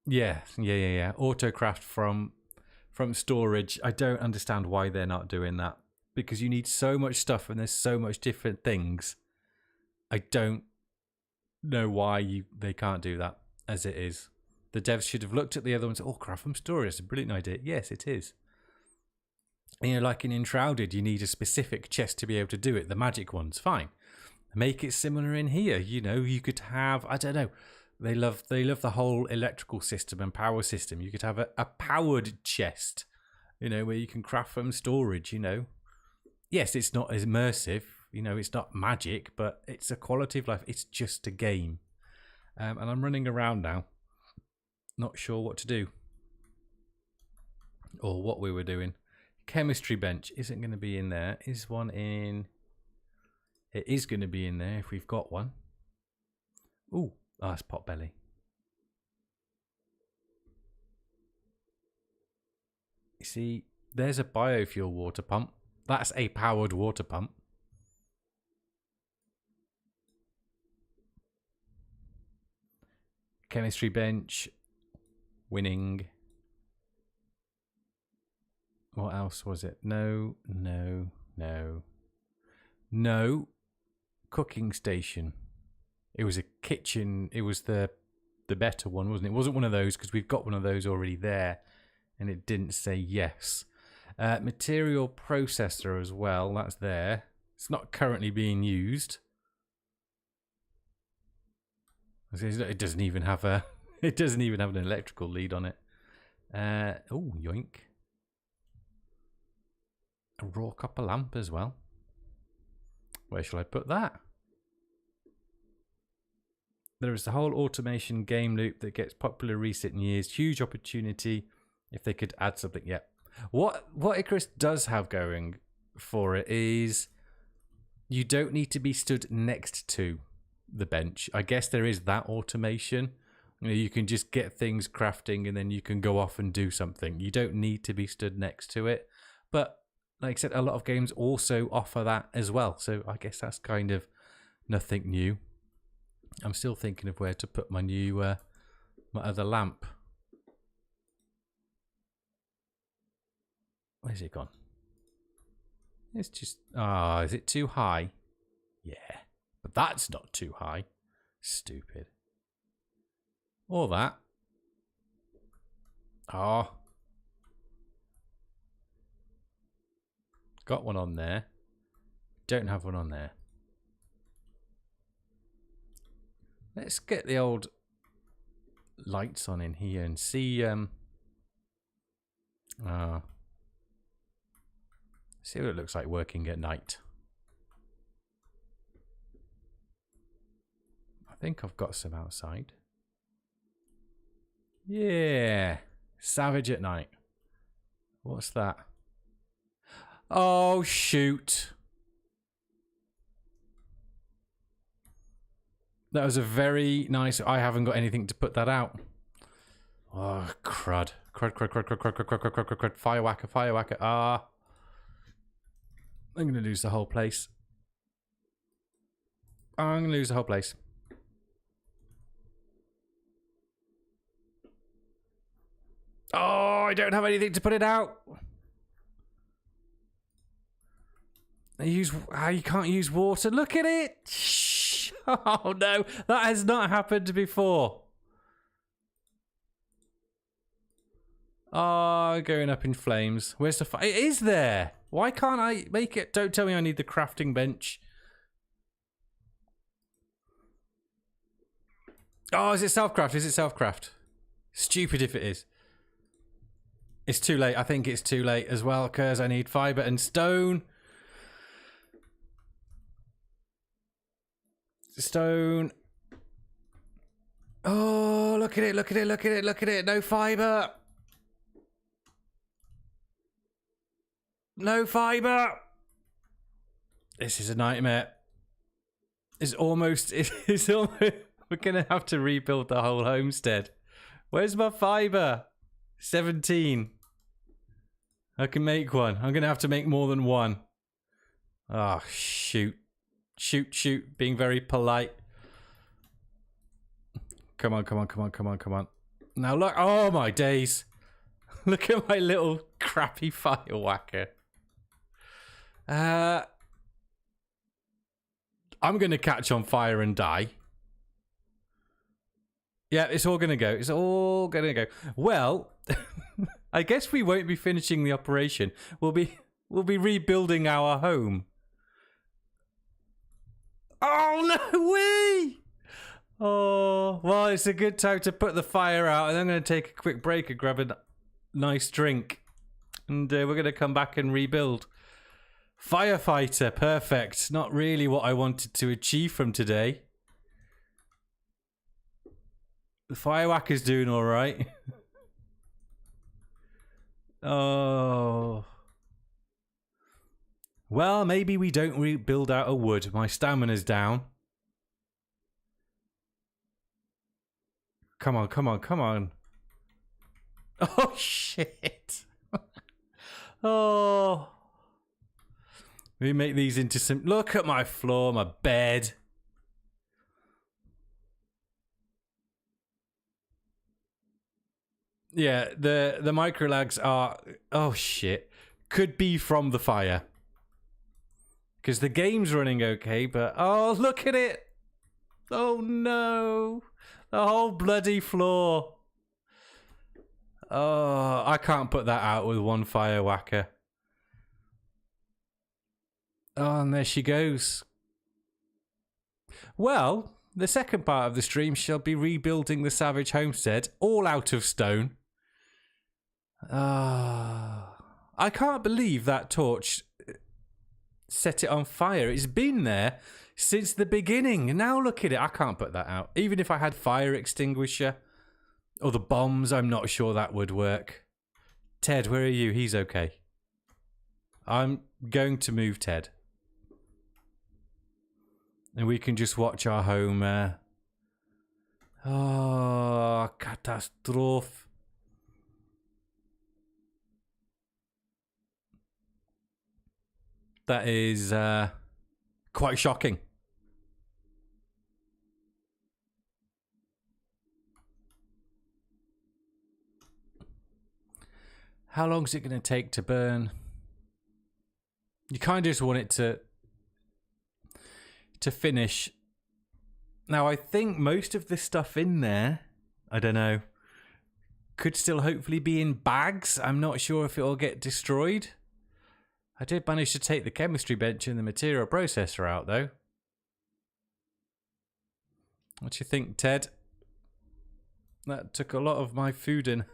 Yeah. Autocraft from storage. I don't understand why they're not doing that, because you need so much stuff and there's so much different things. I don't know why they can't do that as it is. The devs should have looked at the other ones. Oh, craft from storage. It's a brilliant idea. Yes, it is. You know, like in Enshrouded, you need a specific chest to be able to do it. The magic ones, fine. Make it similar in here. You know, you could have, I don't know. They love the whole electrical system and power system. You could have a powered chest, you know, where you can craft from storage, you know. Yes, it's not as immersive, you know, it's not magic, but it's a quality of life. It's just a game. And I'm running around now, not sure what to do. Or what we were doing. Chemistry bench isn't going to be in there. Is one in... It is going to be in there if we've got one. Ooh, oh, that's Potbelly. You see, there's a biofuel water pump. That's a powered water pump. Chemistry bench. Winning. What else was it? No. Cooking station. It was a kitchen. It was the better one, wasn't it? It wasn't one of those because we've got one of those already there, and it didn't say yes. Material processor as well. That's there. It's not currently being used. It doesn't even have a. It doesn't even have an electrical lead on it. Oh, yoink! A raw copper lamp as well. Where shall I put that? There is the whole automation game loop that gets popular recent years. Huge opportunity if they could add something. Yep. What Icarus does have going for it is you don't need to be stood next to the bench. I guess there is that automation. You know, you can just get things crafting and then you can go off and do something. You don't need to be stood next to it. But like I said, a lot of games also offer that as well. So I guess that's kind of nothing new. I'm still thinking of where to put my new, my other lamp. Where's it gone? It's just, is it too high? Yeah, but that's not too high. Stupid. Or that. Got one on there. Don't have one on there. Let's get the old lights on in here and see see what it looks like working at night. I think I've got some outside. Yeah. Savage at night. What's that? Oh, shoot. That was a very nice... I haven't got anything to put that out. Oh, crud. Crud. Fire whacker. I'm going to lose the whole place. Oh, I don't have anything to put it out. You can't use water. Look at it. Shh. Oh no, that has not happened before. Oh, going up in flames. Where's the fire? It is there. Why can't I make it? Don't tell me I need the crafting bench. Oh, is it self-craft? Stupid if it is. It's too late. I think it's too late as well because I need fiber and stone. Stone. Oh, look at it. No fiber. No fiber. This is a nightmare. It's almost We're going to have to rebuild the whole homestead. Where's my fiber? 17. I can make one. I'm going to have to make more than one. Oh, shoot. Shoot. Being very polite. Come on. Now look. Oh, my days. Look at my little crappy fire whacker. I'm going to catch on fire and die. Yeah, it's all going to go. Well, I guess we won't be finishing the operation. We'll be rebuilding our home. Oh, no way! Oh, well, it's a good time to put the fire out, and I'm going to take a quick break and grab a nice drink. And we're going to come back and rebuild. Firefighter, perfect. Not really what I wanted to achieve from today. The firewhacker's doing all right. Oh. Well, maybe we don't rebuild out of wood. My stamina's down. Come on. Oh, shit. Oh. We make these into some... Look at my floor, my bed. Yeah, the micro lags are... Oh, shit. Could be from the fire. Because the game's running okay, but... Oh, look at it! Oh, no. The whole bloody floor. Oh, I can't put that out with one fire whacker. Oh, and there she goes. Well, the second part of the stream shall be rebuilding the Savage Homestead, all out of stone. I can't believe that torch set it on fire. It's been there since the beginning. And now look at it. I can't put that out. Even if I had fire extinguisher or the bombs, I'm not sure that would work. Ted, where are you? He's okay. I'm going to move Ted. And we can just watch our home. Oh, catastrophe. That is quite shocking. How long is it going to take to burn? You kind of just want it to finish. Now, I think most of the stuff in there, I don't know, could still hopefully be in bags. I'm not sure if it'll get destroyed. I did manage to take the chemistry bench and the material processor out, though. What do you think, Ted? That took a lot of my food and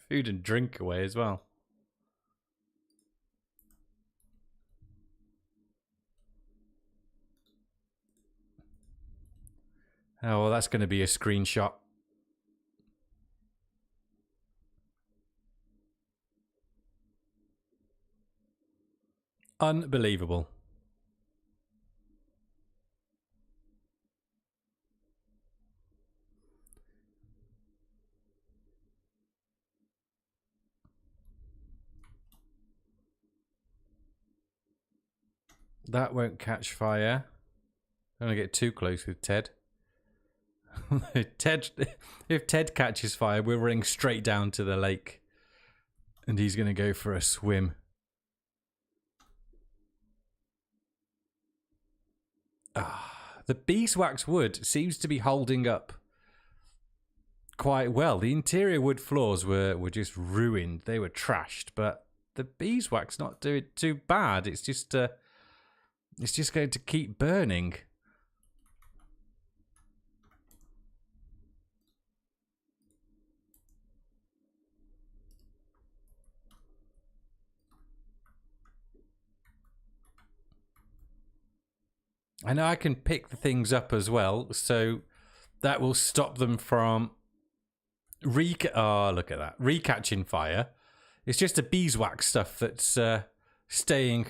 food and drink away as well. Oh, well, that's going to be a screenshot. Unbelievable. That won't catch fire. Don't want to get too close with Ted. If Ted catches fire, we're running straight down to the lake. And he's going to go for a swim. The beeswax wood seems to be holding up quite well. The interior wood floors were just ruined. They were trashed, but the beeswax not doing too bad. It's just going to keep burning. I know I can pick the things up as well, so that will stop them from look at that, recatching fire. It's just the beeswax stuff that's staying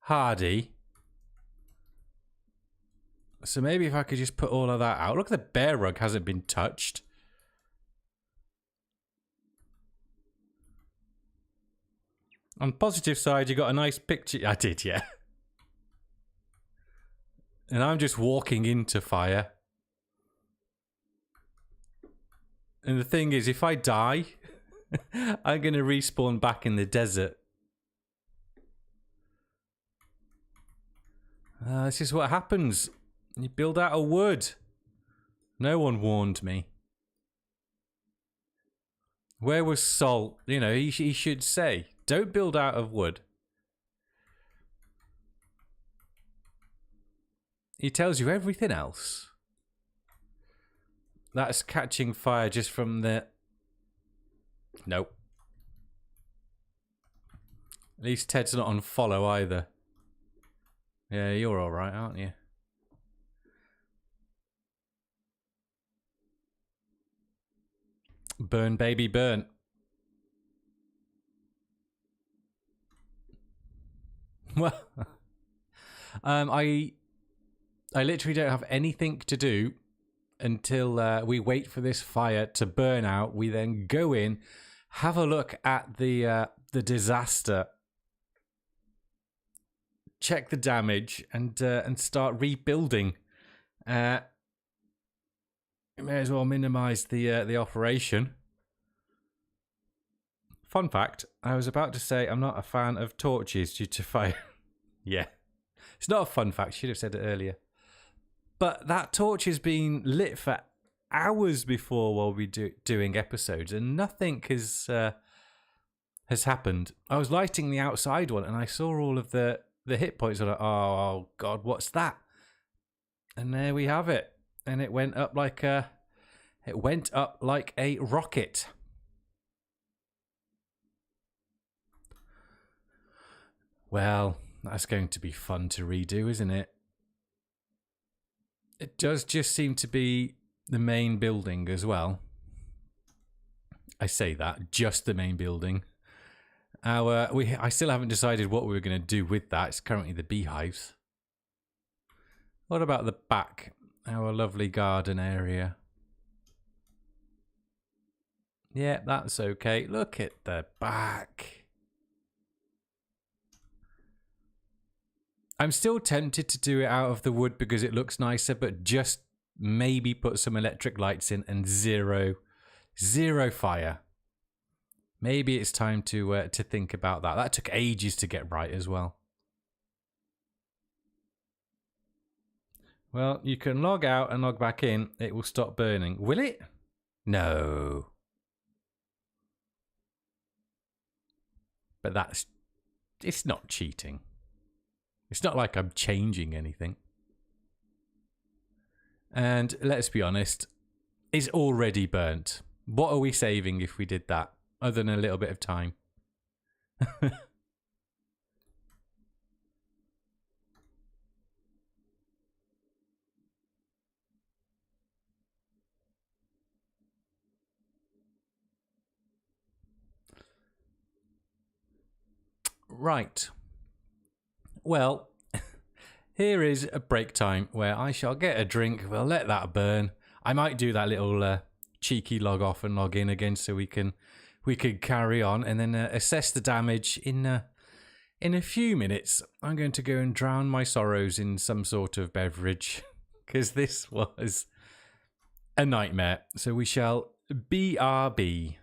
hardy. So maybe if I could just put all of that out. Look, the bear rug hasn't been touched. On the positive side, you got a nice picture. I did, yeah. And I'm just walking into fire. And the thing is, if I die, I'm going to respawn back in the desert. This is what happens. You build out of wood. No one warned me. Where was Salt? You know, he should say, don't build out of wood. He tells you everything else. That's catching fire just from the... Nope. At least Ted's not on follow either. Yeah, you're alright, aren't you? Burn, baby, burn. Well, I literally don't have anything to do until we wait for this fire to burn out. We then go in, have a look at the disaster, check the damage, and start rebuilding. You may as well minimize the operation. Fun fact, I was about to say I'm not a fan of torches due to fire. Yeah. It's not a fun fact, should have said it earlier. But that torch has been lit for hours before while we doing episodes, and nothing has happened. I was lighting the outside one and I saw all of the hit points. I'm like, oh god, what's that? And there we have it. And it went up like a rocket. Well, that's going to be fun to redo, isn't it? It does just seem to be the main building as well. I say that, just the main building. I still haven't decided what we were going to do with that. It's currently the beehives. What about the back? Our lovely garden area. Yeah, that's okay. Look at the back. I'm still tempted to do it out of the wood because it looks nicer, but just maybe put some electric lights in and zero fire. Maybe it's time to think about that. That took ages to get right as well. Well, you can log out and log back in. It will stop burning. Will it? No. But it's not cheating. It's not like I'm changing anything. And let's be honest, it's already burnt. What are we saving if we did that, other than a little bit of time? Right. Well, here is a break time where I shall get a drink. We'll let that burn. I might do that little cheeky log off and log in again so we can carry on, and then assess the damage in a few minutes. I'm going to go and drown my sorrows in some sort of beverage because this was a nightmare. So we shall BRB.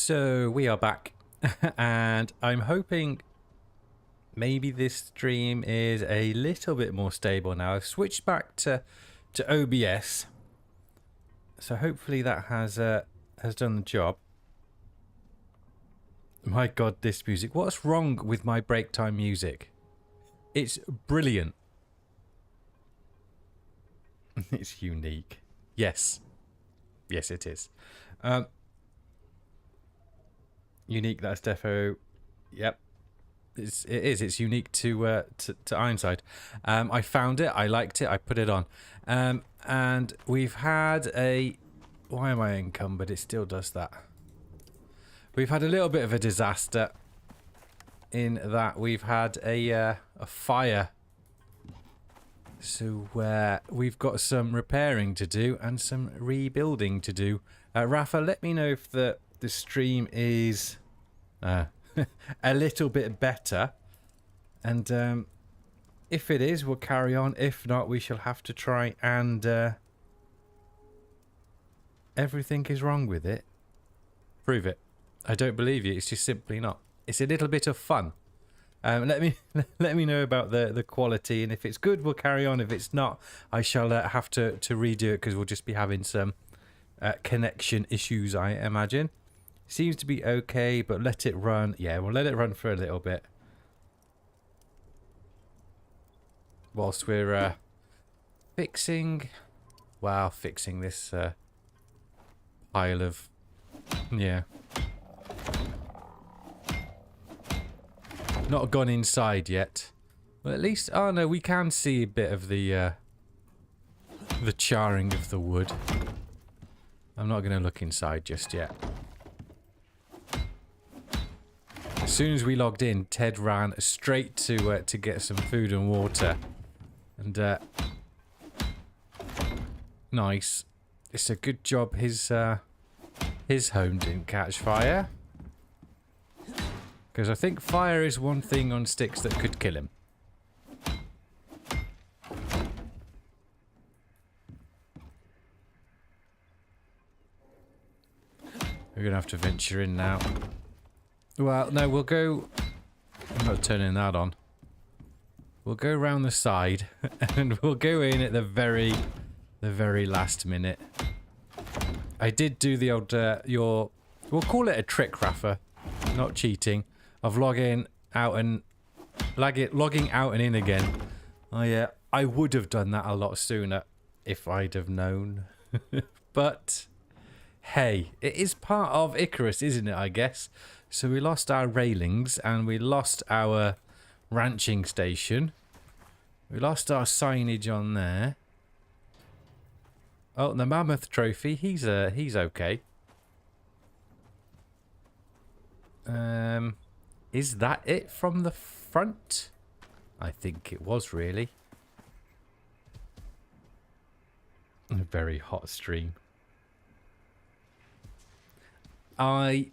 So we are back, and I'm hoping maybe this stream is a little bit more stable now. I've switched back to OBS, so hopefully that has done the job. My God, this music! What's wrong with my break time music? It's brilliant. It's unique. Yes, yes, it is. Unique. That's defo. Yep. It is. It's unique to Ironside. I found it. I liked it. I put it on. And we've had a. Why am I encumbered? It still does that. We've had a little bit of a disaster. In that we've had a fire. So we've got some repairing to do and some rebuilding to do. Rafa, let me know if the stream is a little bit better, and if it is, we'll carry on. If not, we shall have to try and everything is wrong with it. Prove it. I don't believe you. It's just simply not. It's a little bit of fun. Let me know about the quality, and if it's good, we'll carry on. If it's not, I shall have to redo it because we'll just be having some connection issues, I imagine. Seems to be okay, but let it run. Yeah, we'll let it run for a little bit whilst we're fixing this pile of Not gone inside yet. Well, at least, oh no, we can see a bit of the charring of the wood. I'm not going to look inside just yet. As soon as we logged in, Ted ran straight to get some food and water. And nice. It's a good job his home didn't catch fire. Because I think fire is one thing on sticks that could kill him. We're going to have to venture in now. Well, no, we'll go... I'm not turning that on. We'll go round the side and we'll go in at the very last minute. I did do the old, we'll call it a trick, Rafa. Not cheating. Of logging out and in again. I would have done that a lot sooner if I'd have known. But hey, it is part of Icarus, isn't it, I guess? So we lost our railings and we lost our ranching station. We lost our signage on there. Oh, the mammoth trophy, he's okay. Is that it from the front? I think it was, really. A very hot stream. I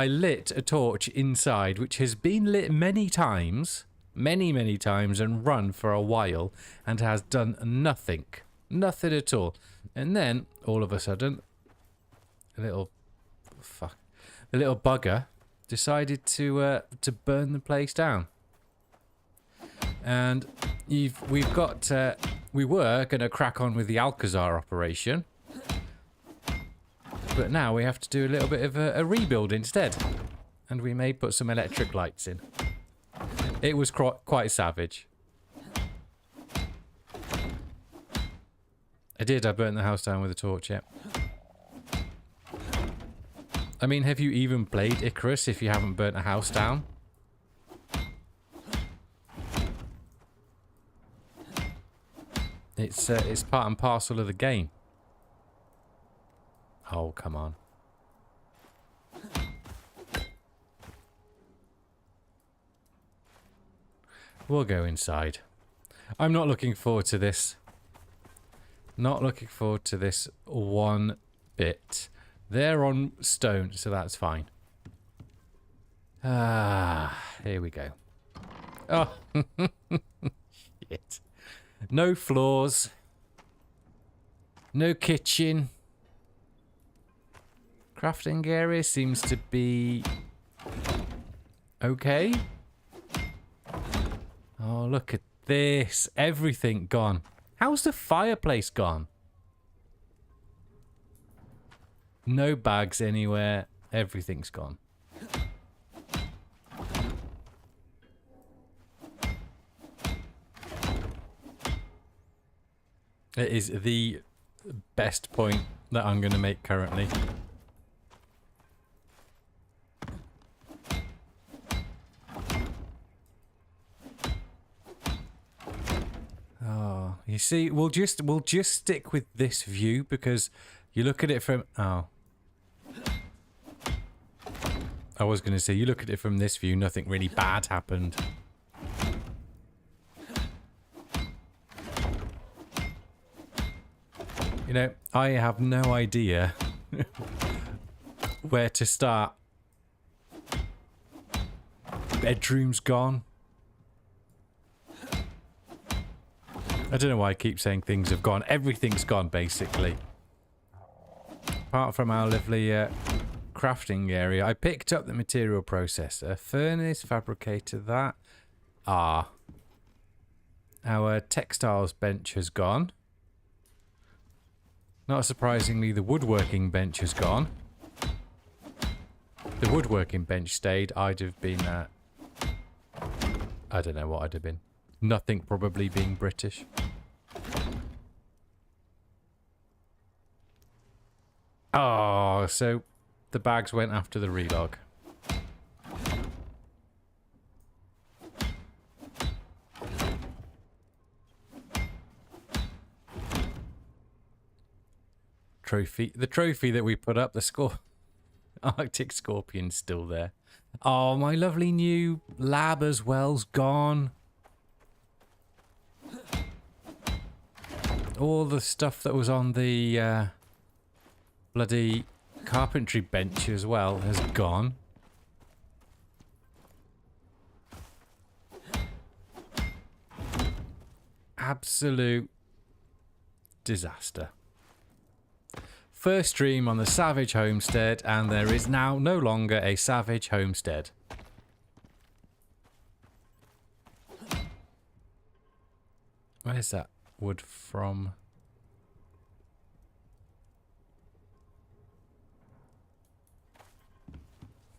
lit a torch inside, which has been lit many times, many times, and run for a while, and has done nothing. Nothing at all. And then, all of a sudden, the little bugger decided to burn the place down. And we were going to crack on with the Alcazar operation, but now we have to do a little bit of a rebuild instead, and we may put some electric lights in. It was quite savage. I burnt the house down with a torch, yeah. I mean, have you even played Icarus if you haven't burnt a house down? It's part and parcel of the game. Oh, come on. We'll go inside. I'm not looking forward to this. Not looking forward to this one bit. They're on stone, so that's fine. Here we go. Oh, shit. No floors. No kitchen. Crafting area seems to be okay. Oh, look at this. Everything gone. How's the fireplace gone? No bags anywhere. Everything's gone. It is the best point that I'm going to make currently. Oh, you see, we'll just stick with this view because you look at it from I was going to say you look at it from this view, nothing really bad happened. You know, I have no idea where to start. Bedroom's gone. I don't know why I keep saying things have gone. Everything's gone, basically. Apart from our lovely crafting area. I picked up the material processor. Furnace, fabricator, that. Our textiles bench has gone. Not surprisingly, the woodworking bench has gone. The woodworking bench stayed. I'd have been... I don't know what I'd have been. Nothing, probably being British. Oh, so the bags went after the relog. The trophy that we put up, the Arctic Scorpion's still there. Oh, my lovely new lab as well's gone. All the stuff that was on the bloody carpentry bench as well has gone. Absolute disaster. First stream on the Savage Homestead, and there is now no longer a Savage Homestead. Where's that wood from?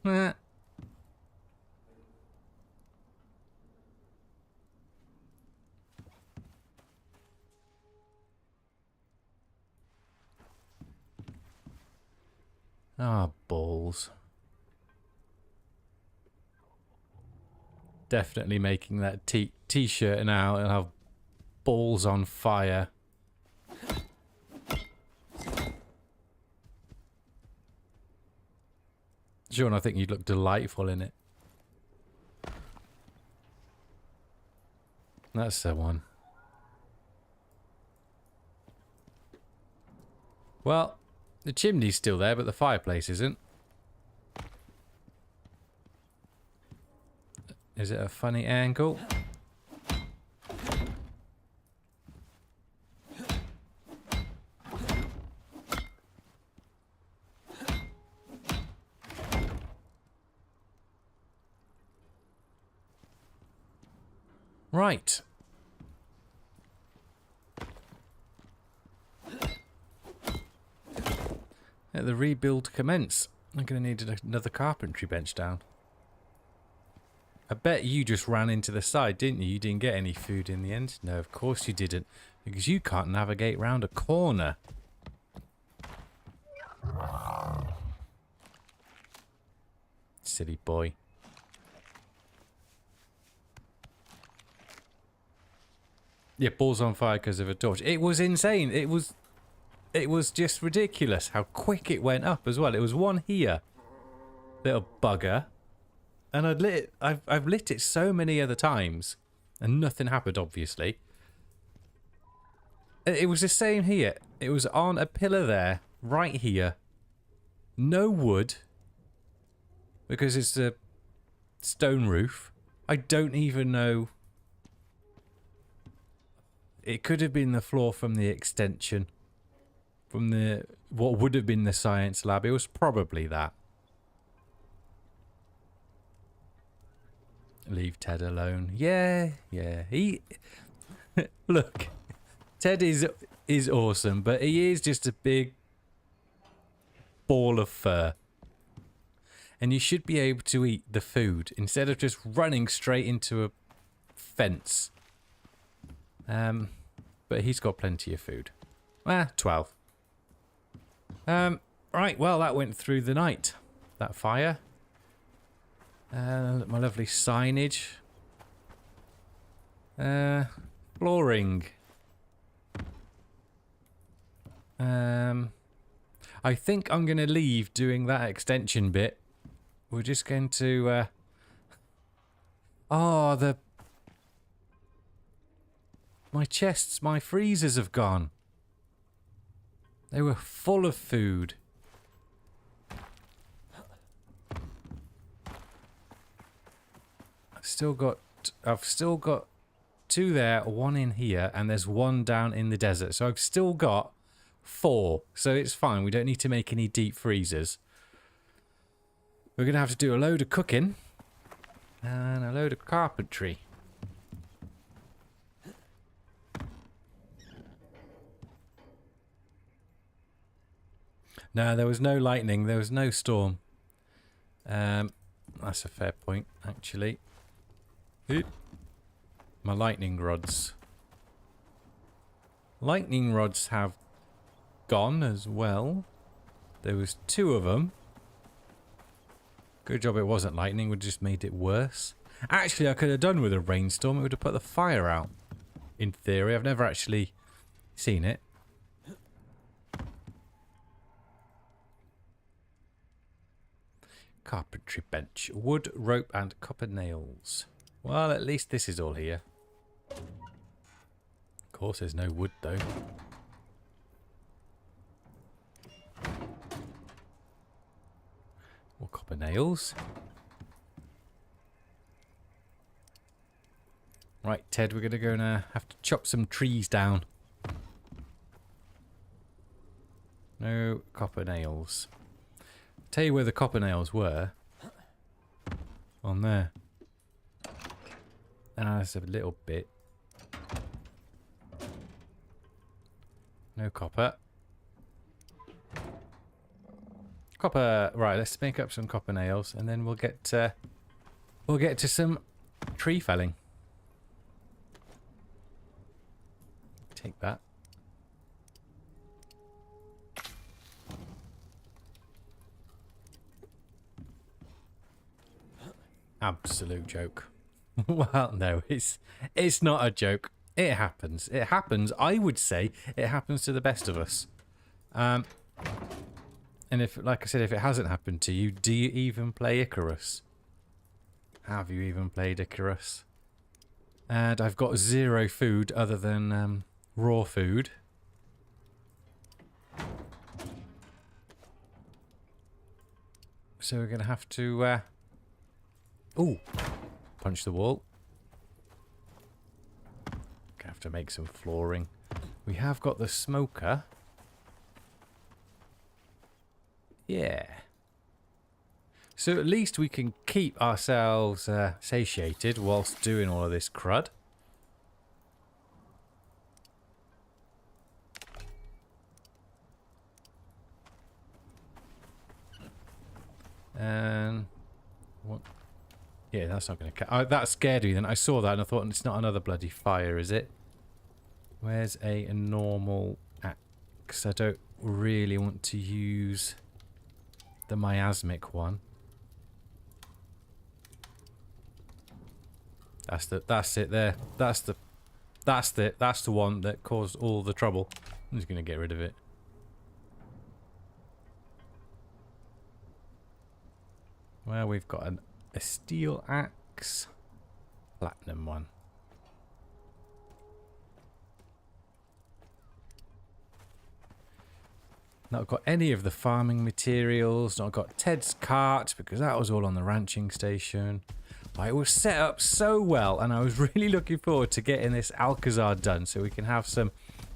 Nah. Ah, balls. Definitely making that t-shirt now and have balls on fire. Sean, I think you'd look delightful in it. That's the one. Well, the chimney's still there, but the fireplace isn't. Is it a funny angle? Right. Let the rebuild commence. I'm going to need another carpentry bench down. I bet you just ran into the side, didn't you? You didn't get any food in the end? No, of course you didn't. Because you can't navigate round a corner. Silly boy. Yeah, balls on fire because of a torch. It was insane. It was just ridiculous how quick it went up as well. It was one here. Little bugger. And I've lit it so many other times. And nothing happened, obviously. It was the same here. It was on a pillar there. Right here. No wood. Because it's a stone roof. I don't even know. It could have been the floor from the extension. From the what would have been the science lab. It was probably that. Leave Ted alone. Yeah. He look. Ted is awesome, but he is just a big ball of fur. And you should be able to eat the food instead of just running straight into a fence. But he's got plenty of food. 12. Right, well, that went through the night. That fire. My lovely signage. Flooring. I think I'm going to leave doing that extension bit. We're just going to... My chests, my freezers have gone. They were full of food. I've still got 2 there, 1 in here, and there's 1 down in the desert. So I've still got 4. So it's fine. We don't need to make any deep freezers. We're going to have to do a load of cooking and a load of carpentry. No, there was no lightning. There was no storm. That's a fair point, actually. My lightning rods. Lightning rods have gone as well. There was 2 of them. Good job it wasn't lightning. Would have just made it worse. Actually, I could have done with a rainstorm. It would have put the fire out. In theory, I've never actually seen it. Carpentry bench. Wood, rope, and copper nails. Well, at least this is all here. Of course, there's no wood, though. More copper nails. Right, Ted, we're going to go and have to chop some trees down. No copper nails. Tell you where the copper nails were. On there. There's a little bit. No copper. Copper. Right, let's make up some copper nails, and then we'll get to some tree felling. Take that. Absolute joke. Well, no, it's not a joke. It happens. It happens. I would say it happens to the best of us. And if, like I said, if it hasn't happened to you, do you even play Icarus? Have you even played Icarus? And I've got 0 food other than raw food. So we're going to have to... Ooh, punch the wall. Gonna have to make some flooring. We have got the smoker. Yeah. So at least we can keep ourselves satiated whilst doing all of this crud. And what? Yeah, that's not going to... that scared me then. I saw that and I thought, it's not another bloody fire, is it? Where's a normal axe? I don't really want to use the miasmic one. That's it there. That's the one that caused all the trouble. I'm just going to get rid of it. Well, we've got a steel axe, platinum one. Not got any of the farming materials. Not got Ted's cart because that was all on the ranching station. It was set up so well, and I was really looking forward to getting this Alcazar done so we can have some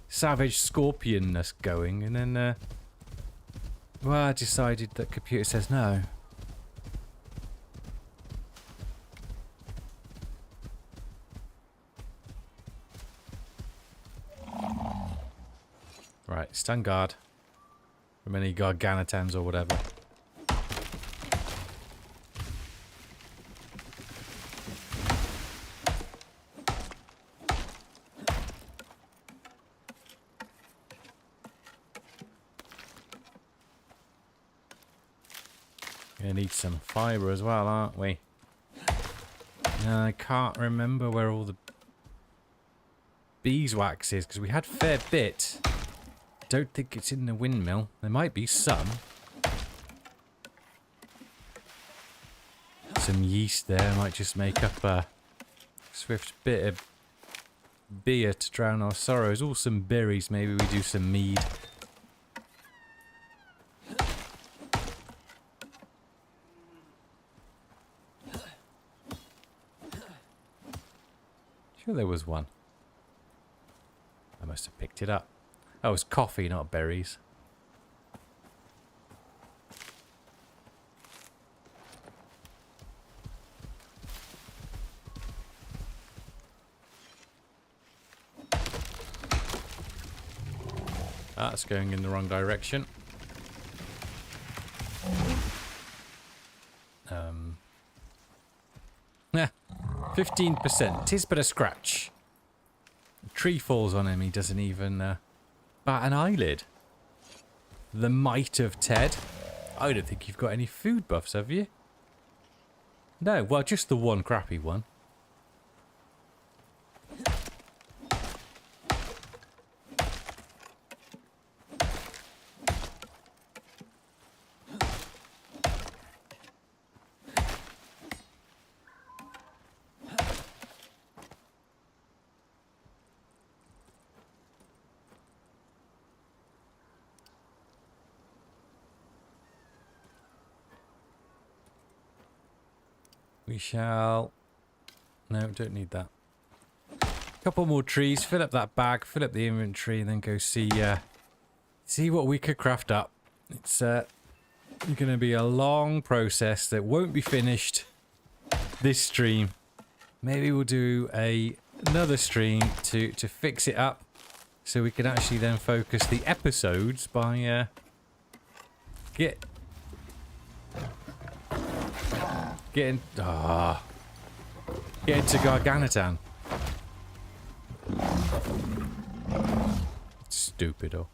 savage scorpionness going, and then Well, I decided that computer says no. Right, stand guard from any garganotans or whatever. Gonna need some fibre as well, aren't we? I can't remember where all the beeswax is because we had a fair bit. Don't think it's in the windmill. There might be some. Some yeast there might just make up a swift bit of beer to drown our sorrows. Or some berries. Maybe we do some mead. Sure there was one. I must have picked it up. Oh, it's coffee, not berries. That's going in the wrong direction. 15%. 'Tis but a scratch. A tree falls on him, he doesn't even bat an eyelid. The might of Ted. I don't think you've got any food buffs, have you? No, well, just the one crappy one. We shall... No, don't need that. Couple more trees, fill up that bag, fill up the inventory, and then go see what we could craft up. It's going to be a long process that won't be finished this stream. Maybe we'll do another stream to fix it up, so we can actually then focus the episodes by getting to Garganotan. Stupid, oh.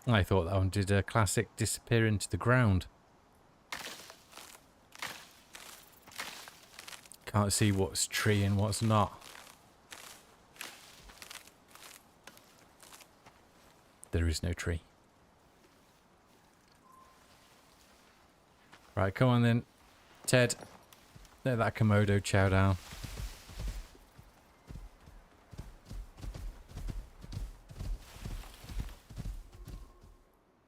I thought that one did a classic disappear into the ground. Can't see what's tree and what's not. There is no tree. Right, come on then. Ted, let that Komodo chow down.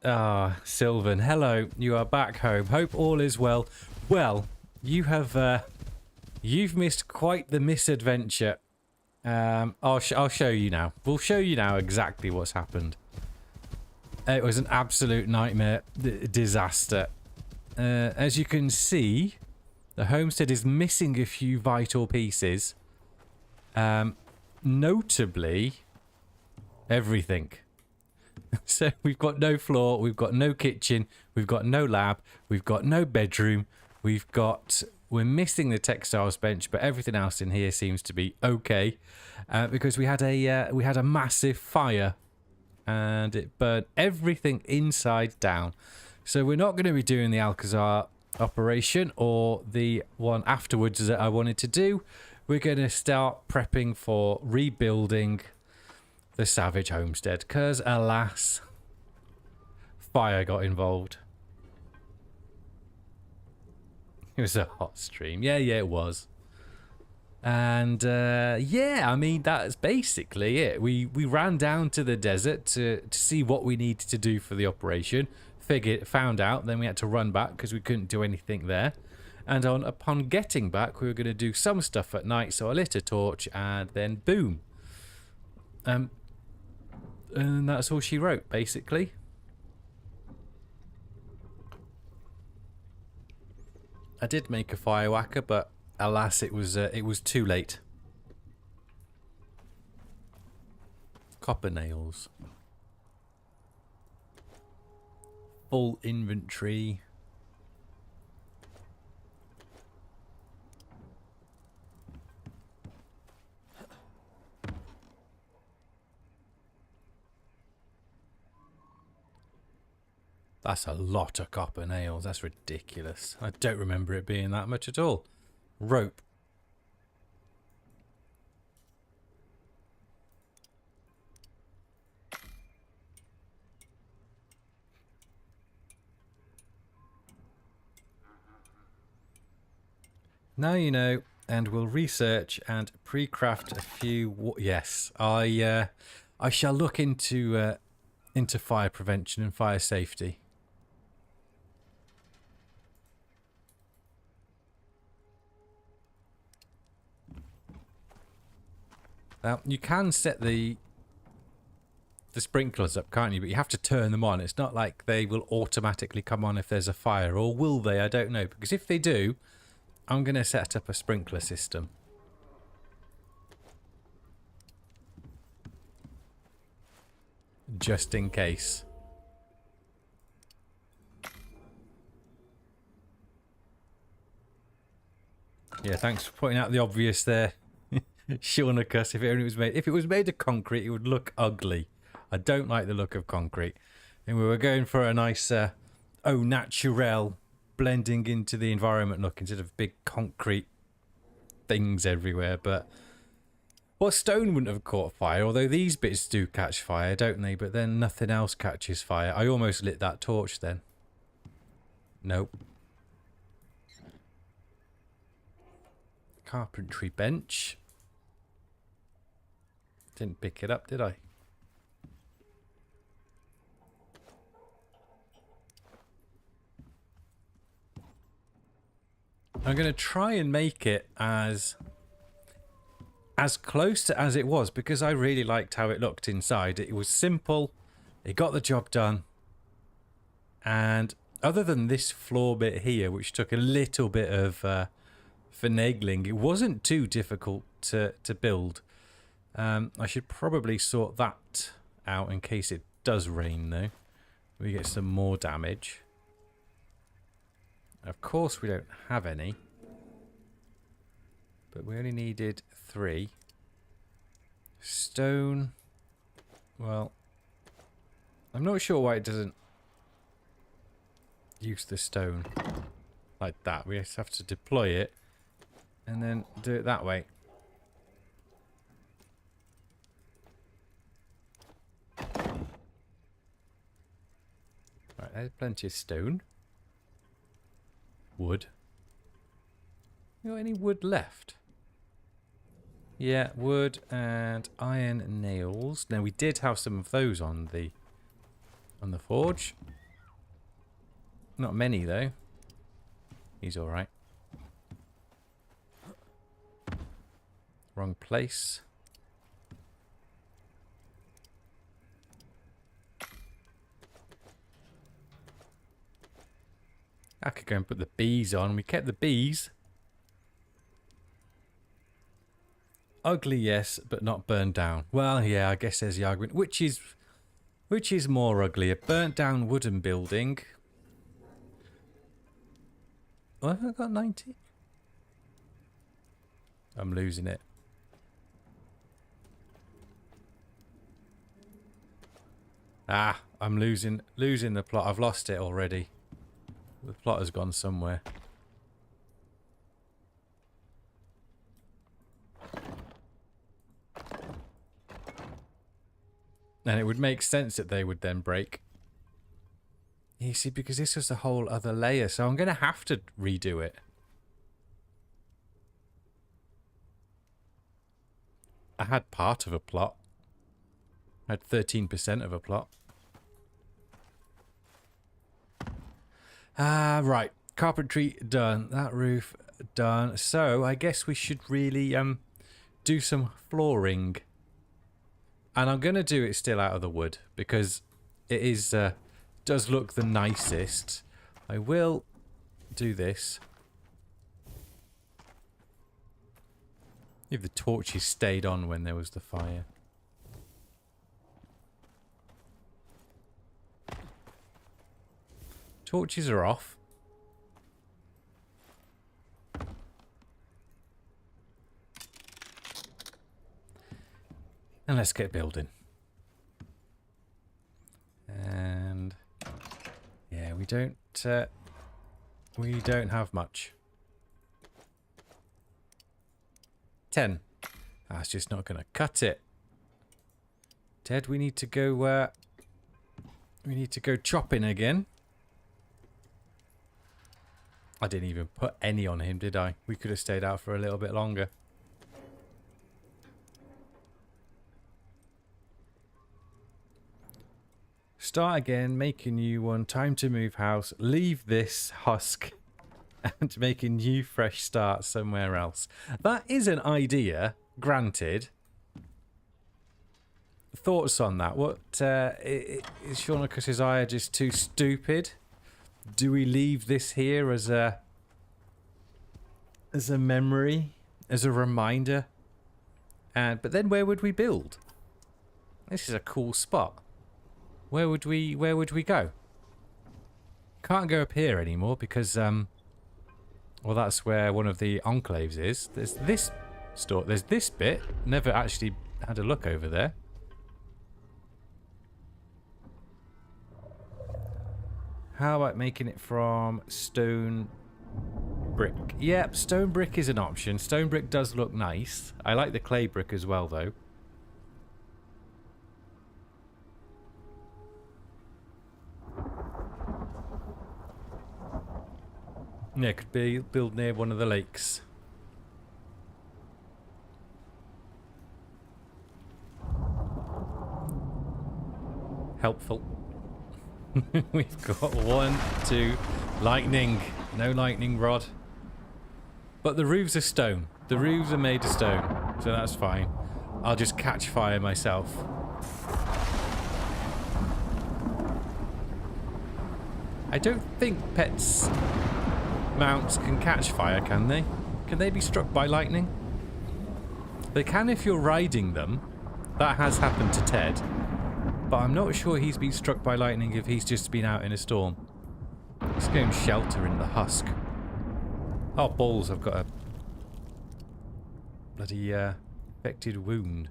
Ah, Sylvan, hello. You are back home. Hope all is well. Well, you have you've missed quite the misadventure. I'll show you now. We'll show you now exactly what's happened. It was an absolute nightmare, disaster. As you can see, the homestead is missing a few vital pieces. Notably, everything. So we've got no floor, we've got no kitchen, we've got no lab, we've got no bedroom, we're missing the textiles bench, but everything else in here seems to be okay, because we had a massive fire and it burned everything inside down. So we're not going to be doing the Alcazar operation or the one afterwards that I wanted to do. We're going to start prepping for rebuilding the Savage Homestead, because alas, fire got involved. It was a hot stream. Yeah, it was. And yeah, I mean, that's basically it. We ran down to the desert to see what we needed to do for the operation. Found out, then we had to run back because we couldn't do anything there. And upon getting back, we were going to do some stuff at night, so I lit a torch, and then boom. And that's all she wrote, basically. I did make a fire whacker, but alas, it was too late. Copper nails. Full inventory. That's a lot of copper nails. That's ridiculous. I don't remember it being that much at all. Rope. Now you know, and we'll research and pre-craft a few. Yes, I shall look into fire prevention and fire safety. Now you can set the sprinklers up, can't you? But you have to turn them on. It's not like they will automatically come on if there's a fire, or will they? I don't know. Because if they do, I'm going to set up a sprinkler system. Just in case. Yeah, thanks for pointing out the obvious there. Shornicus, if it was made of concrete, it would look ugly. I don't like the look of concrete. And we were going for a nice au naturel, blending into the environment look instead of big concrete things everywhere. But well, stone wouldn't have caught fire, although these bits do catch fire, don't they? But then nothing else catches fire. I almost lit that torch then. Nope. Carpentry bench. Didn't pick it up, did I? I'm going to try and make it as close to as it was, because I really liked how it looked inside. It was simple. It got the job done. And other than this floor bit here, which took a little bit of finagling, it wasn't too difficult to build. I should probably sort that out in case it does rain, though. We get some more damage. Of course, we don't have any. But we only needed 3. Stone. Well, I'm not sure why it doesn't use the stone like that. We just have to deploy it and then do it that way. Right, there's plenty of stone. Wood. You got any wood left? Yeah, wood and iron nails. Now we did have some of those on the forge. Not many though. He's all right. Wrong place. I could go and put the bees on. We kept the bees. Ugly, yes, but not burned down. Well, yeah, I guess there's the argument. Which is more ugly? A burnt down wooden building. Oh, have I got 90? I'm losing it. Ah, I'm losing the plot. I've lost it already. The plot has gone somewhere. And it would make sense that they would then break. You see, because this was a whole other layer, so I'm going to have to redo it. I had part of a plot. I had 13% of a plot. Right. Carpentry done. That roof done. So I guess we should really do some flooring. And I'm going to do it still out of the wood because it is does look the nicest. I will do this. If the torches stayed on when there was the fire. Torches are off. And let's get building. And yeah, we don't have much. 10. That's just not going to cut it. Ted, we need to go chopping again. I didn't even put any on him, did I? We could have stayed out for a little bit longer. Start again, make a new one, time to move house, leave this husk and make a new fresh start somewhere else. That is an idea, granted. Thoughts on that? What is Shaunicus's eye just too stupid? Do we leave this here as a memory, as a reminder? But then where would we build? This is a cool spot. Where would we go? Can't go up here anymore because well, that's where one of the enclaves is. There's this store. There's this bit. Never actually had a look over there. How about making it from stone brick? Yep, stone brick is an option. Stone brick does look nice. I like the clay brick as well, though. Yeah, could be build near one of the lakes. Helpful. We've got 1, 2, lightning. No lightning rod. But the roofs are stone. The roofs are made of stone, so that's fine. I'll just catch fire myself. I don't think pets' mounts can catch fire, can they? Can they be struck by lightning? They can if you're riding them. That has happened to Ted. But I'm not sure he's been struck by lightning if he's just been out in a storm. Let's go and shelter in the husk. Oh, balls, I've got a bloody infected wound.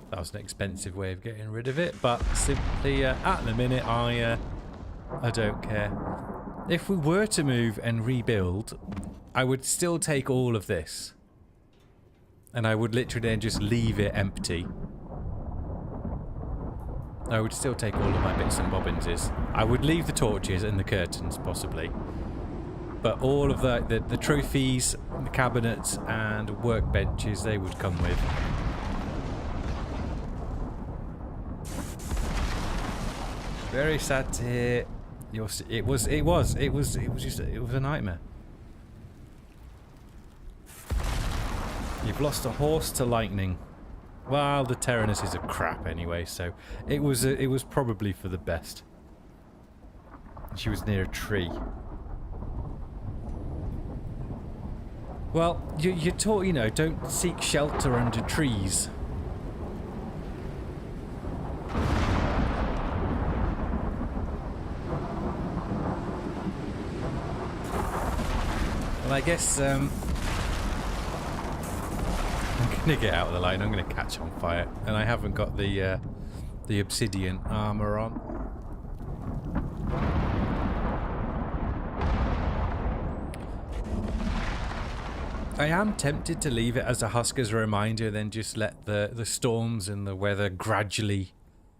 That was an expensive way of getting rid of it, but simply at the minute I don't care. If we were to move and rebuild, I would still take all of this. And I would literally then just leave it empty. I would still take all of my bits and bobbinses. I would leave the torches and the curtains, possibly. But all of the trophies, the cabinets and workbenches, they would come with. Very sad to hear. It was a nightmare. You've lost a horse to lightning. Well, the Terranuses are crap anyway, so it was probably for the best. She was near a tree. Well, you're taught, you know, don't seek shelter under trees. Well, I guess I'm gonna get out of the line. I'm gonna catch on fire, and I haven't got the obsidian armor on. I am tempted to leave it as a husk as a reminder, then just let the storms and the weather gradually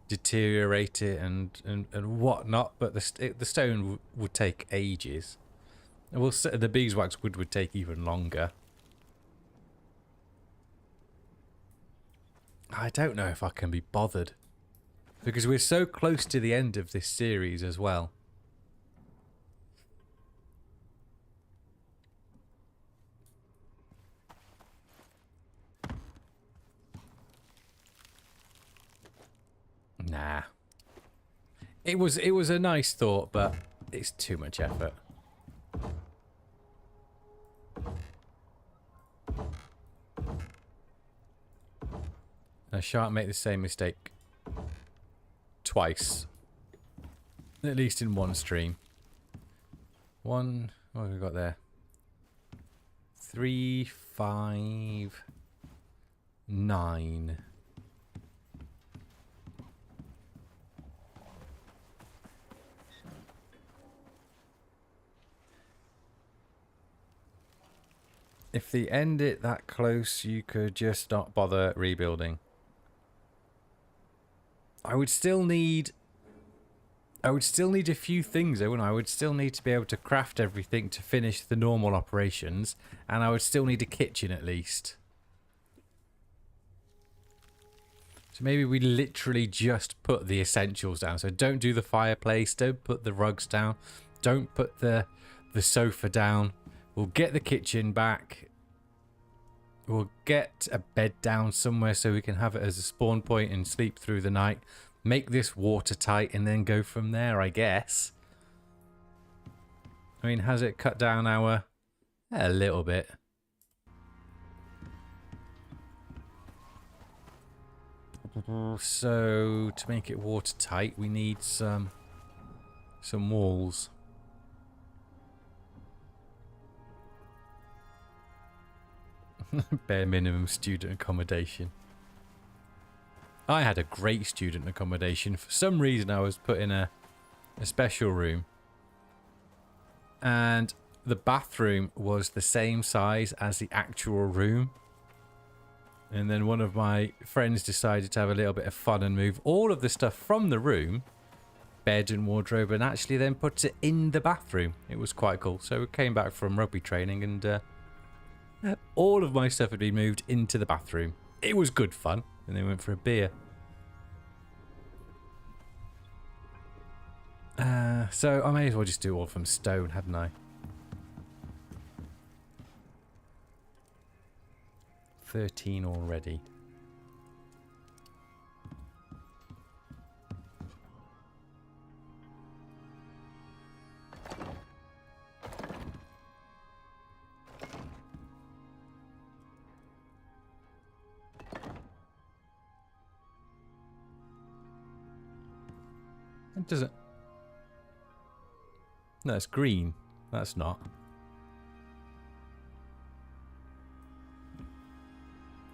deteriorate it and whatnot. But the stone would take ages. Well, the beeswax would take even longer. I don't know if I can be bothered. Because we're so close to the end of this series as well. Nah. It was a nice thought, but it's too much effort. I shan't make the same mistake twice. At least in one stream. What have we got there? 3, 5, 9. If they end it that close, you could just not bother rebuilding. I would still need a few things though, wouldn't I? I would still need to be able to craft everything to finish the normal operations, and I would still need a kitchen at least. So maybe we literally just put the essentials down. So don't do the fireplace, don't put the rugs down, don't put the sofa down. We'll get the kitchen back. We'll get a bed down somewhere so we can have it as a spawn point and sleep through the night. Make this watertight and then go from there, I guess. I mean, has it cut down our... a little bit. So, to make it watertight, we need some walls. Bare minimum student accommodation. I had a great student accommodation. For some reason I was put in a special room. And the bathroom was the same size as the actual room. And then one of my friends decided to have a little bit of fun and move all of the stuff from the room, bed and wardrobe, and actually then put it in the bathroom. It was quite cool. So we came back from rugby training and... all of my stuff had been moved into the bathroom. It was good fun. And then we went for a beer. So I may as well just do it all from stone, hadn't I? 13 already. It doesn't... No, it's green. That's not.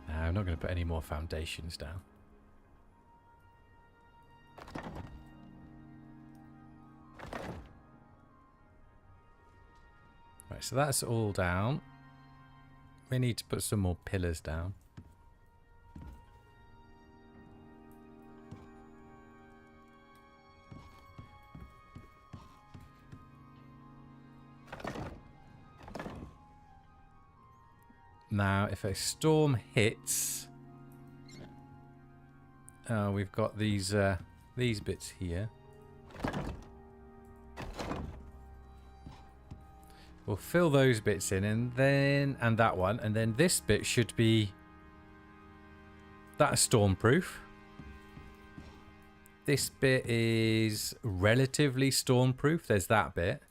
No, I'm not going to put any more foundations down. Right, so that's all down. We need to put some more pillars down. Now, if a storm hits, we've got these bits here. We'll fill those bits in, and that one, and then this bit should be that's stormproof. This bit is relatively stormproof. There's that bit.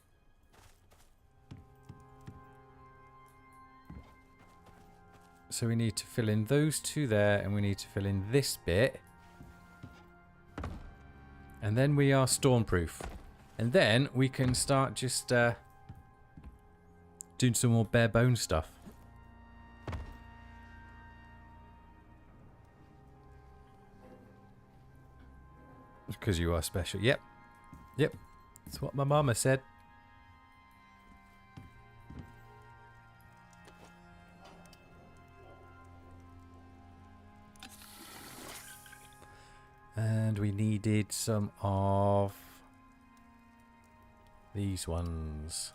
So we need to fill in those two there, and we need to fill in this bit. And then we are stormproof. And then we can start just doing some more bare bones stuff. Because you are special. Yep. Yep. That's what my mama said. And we needed some of these ones.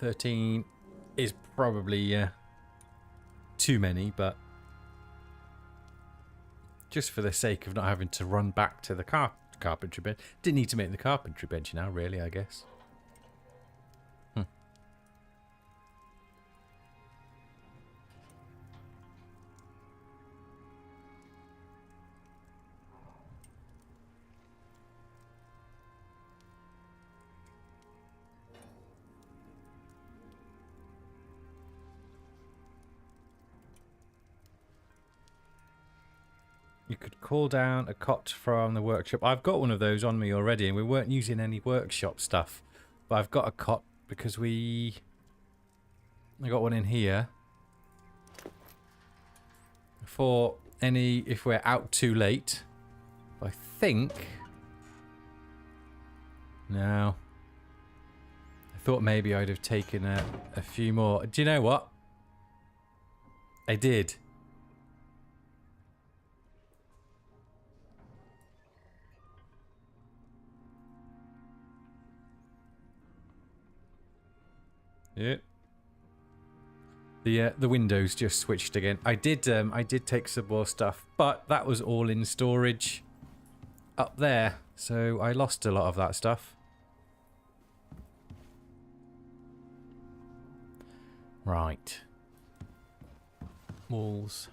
$13 is probably too many, but just for the sake of not having to run back to the carpentry bench. Didn't need to make the carpentry bench now, really, I guess. You could call down a cot from the workshop. I've got one of those on me already, and we weren't using any workshop stuff. But I've got a cot because I got one in here for if we're out too late. I think. No. I thought maybe I'd have taken a few more. Do you know what? I did. Yeah. The windows just switched again. I did take some more stuff, but that was all in storage up there, so I lost a lot of that stuff. Right. Walls.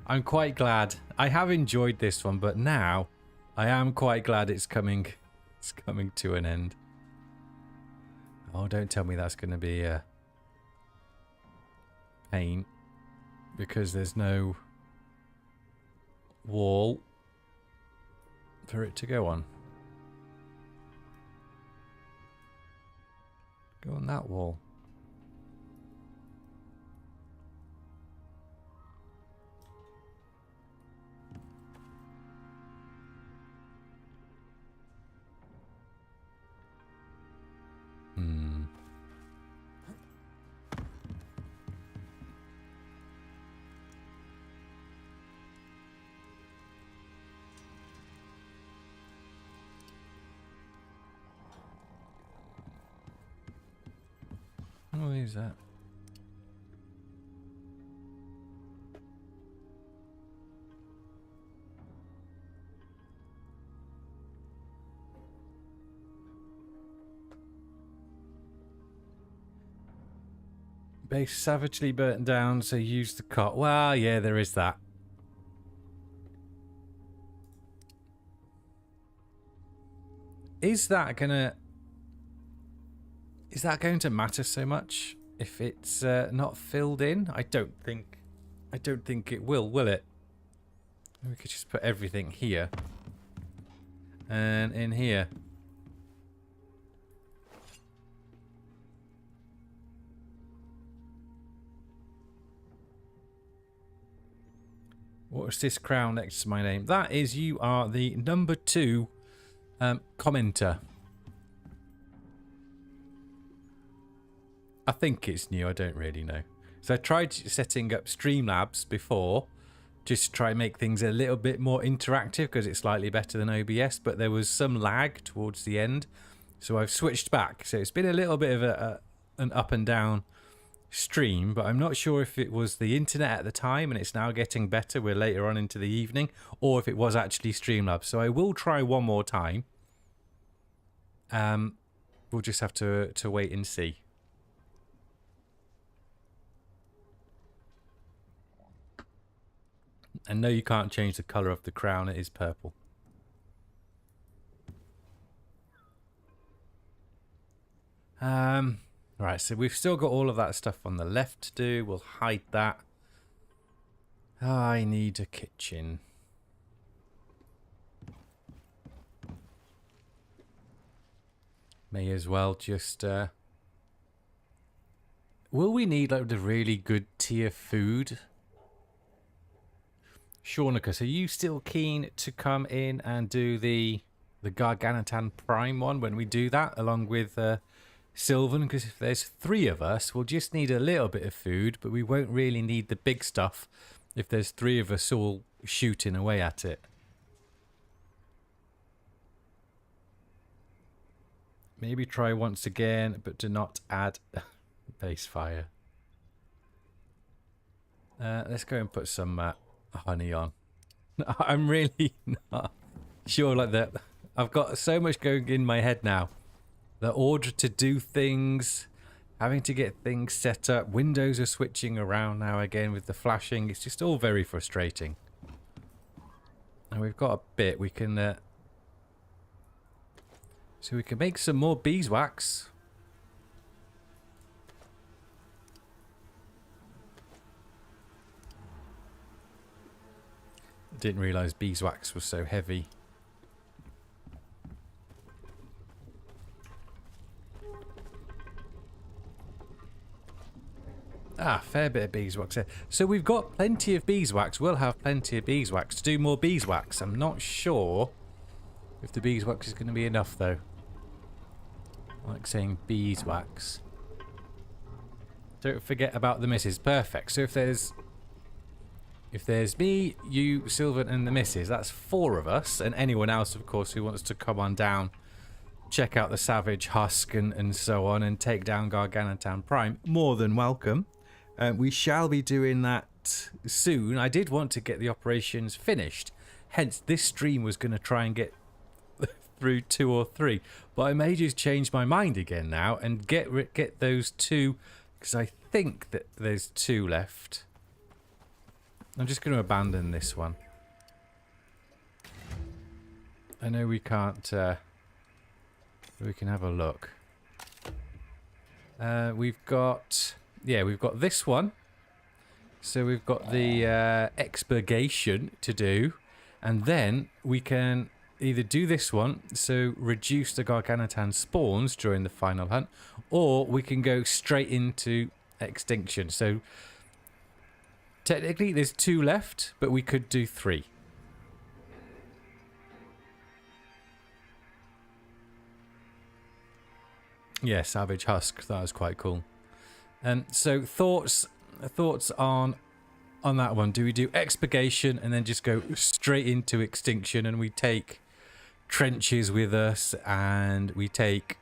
I'm quite glad. I have enjoyed this one, but now I am quite glad it's coming. It's coming to an end. Oh, don't tell me that's going to be a pain, because there's no wall for it to go on. Go on that wall. What is that? Base savagely burnt down, so use the cot. Well, yeah, there is that. Is that going to matter so much if it's not filled in? I don't think it will it? We could just put everything here and in here. What's this crown next to my name? That is, you are the number 2 commenter. I think it's new, I don't really know. So I tried setting up Streamlabs before, just to try and make things a little bit more interactive, because it's slightly better than OBS, but there was some lag towards the end. So I've switched back. So it's been a little bit of an up and down stream, but I'm not sure if it was the internet at the time and it's now getting better, we're later on into the evening, or if it was actually Streamlabs. So I will try one more time. We'll just have to wait and see. And no, you can't change the colour of the crown, it is purple. Right, so we've still got all of that stuff on the left to do. We'll hide that. I need a kitchen. May as well just... Will we need like the really good tier food? Shaunicus, are you still keen to come in and do the the Gargantan Prime one when we do that, along with Sylvan, because if there's 3 of us, we'll just need a little bit of food, but we won't really need the big stuff if there's 3 of us all shooting away at it. Maybe try once again, but do not add base fire. Let's go and put some honey on. I'm really not sure like that. I've got so much going in my head now. The order to do things, having to get things set up. Windows are switching around now again with the flashing. It's just all very frustrating. And we've got a bit we can... so we can make some more beeswax. Didn't realise beeswax was so heavy. Ah, fair bit of beeswax here. So we've got plenty of beeswax. We'll have plenty of beeswax to do more beeswax. I'm not sure if the beeswax is going to be enough though. I like saying beeswax. Don't forget about the missus. Perfect. So if there's me, you, Sylvan, and the missus, that's 4 of us, and anyone else, of course, who wants to come on down, check out the Savage Husk and so on, and take down Gargantan Prime, more than welcome. We shall be doing that soon. I did want to get the operations finished, hence this stream was going to try and get through 2 or 3, but I may just change my mind again now and get those 2, because I think that there's 2 left. I'm just going to abandon this one. I know we can't... we can have a look. We've got... yeah, we've got this one. So we've got the expurgation to do. And then we can either do this one, so reduce the Gargantan spawns during the final hunt, or we can go straight into extinction. So... technically, there's 2 left, but we could do 3. Yeah, Savage Husk. That was quite cool. So thoughts on that one. Do we do expurgation and then just go straight into extinction, and we take trenches with us, and we take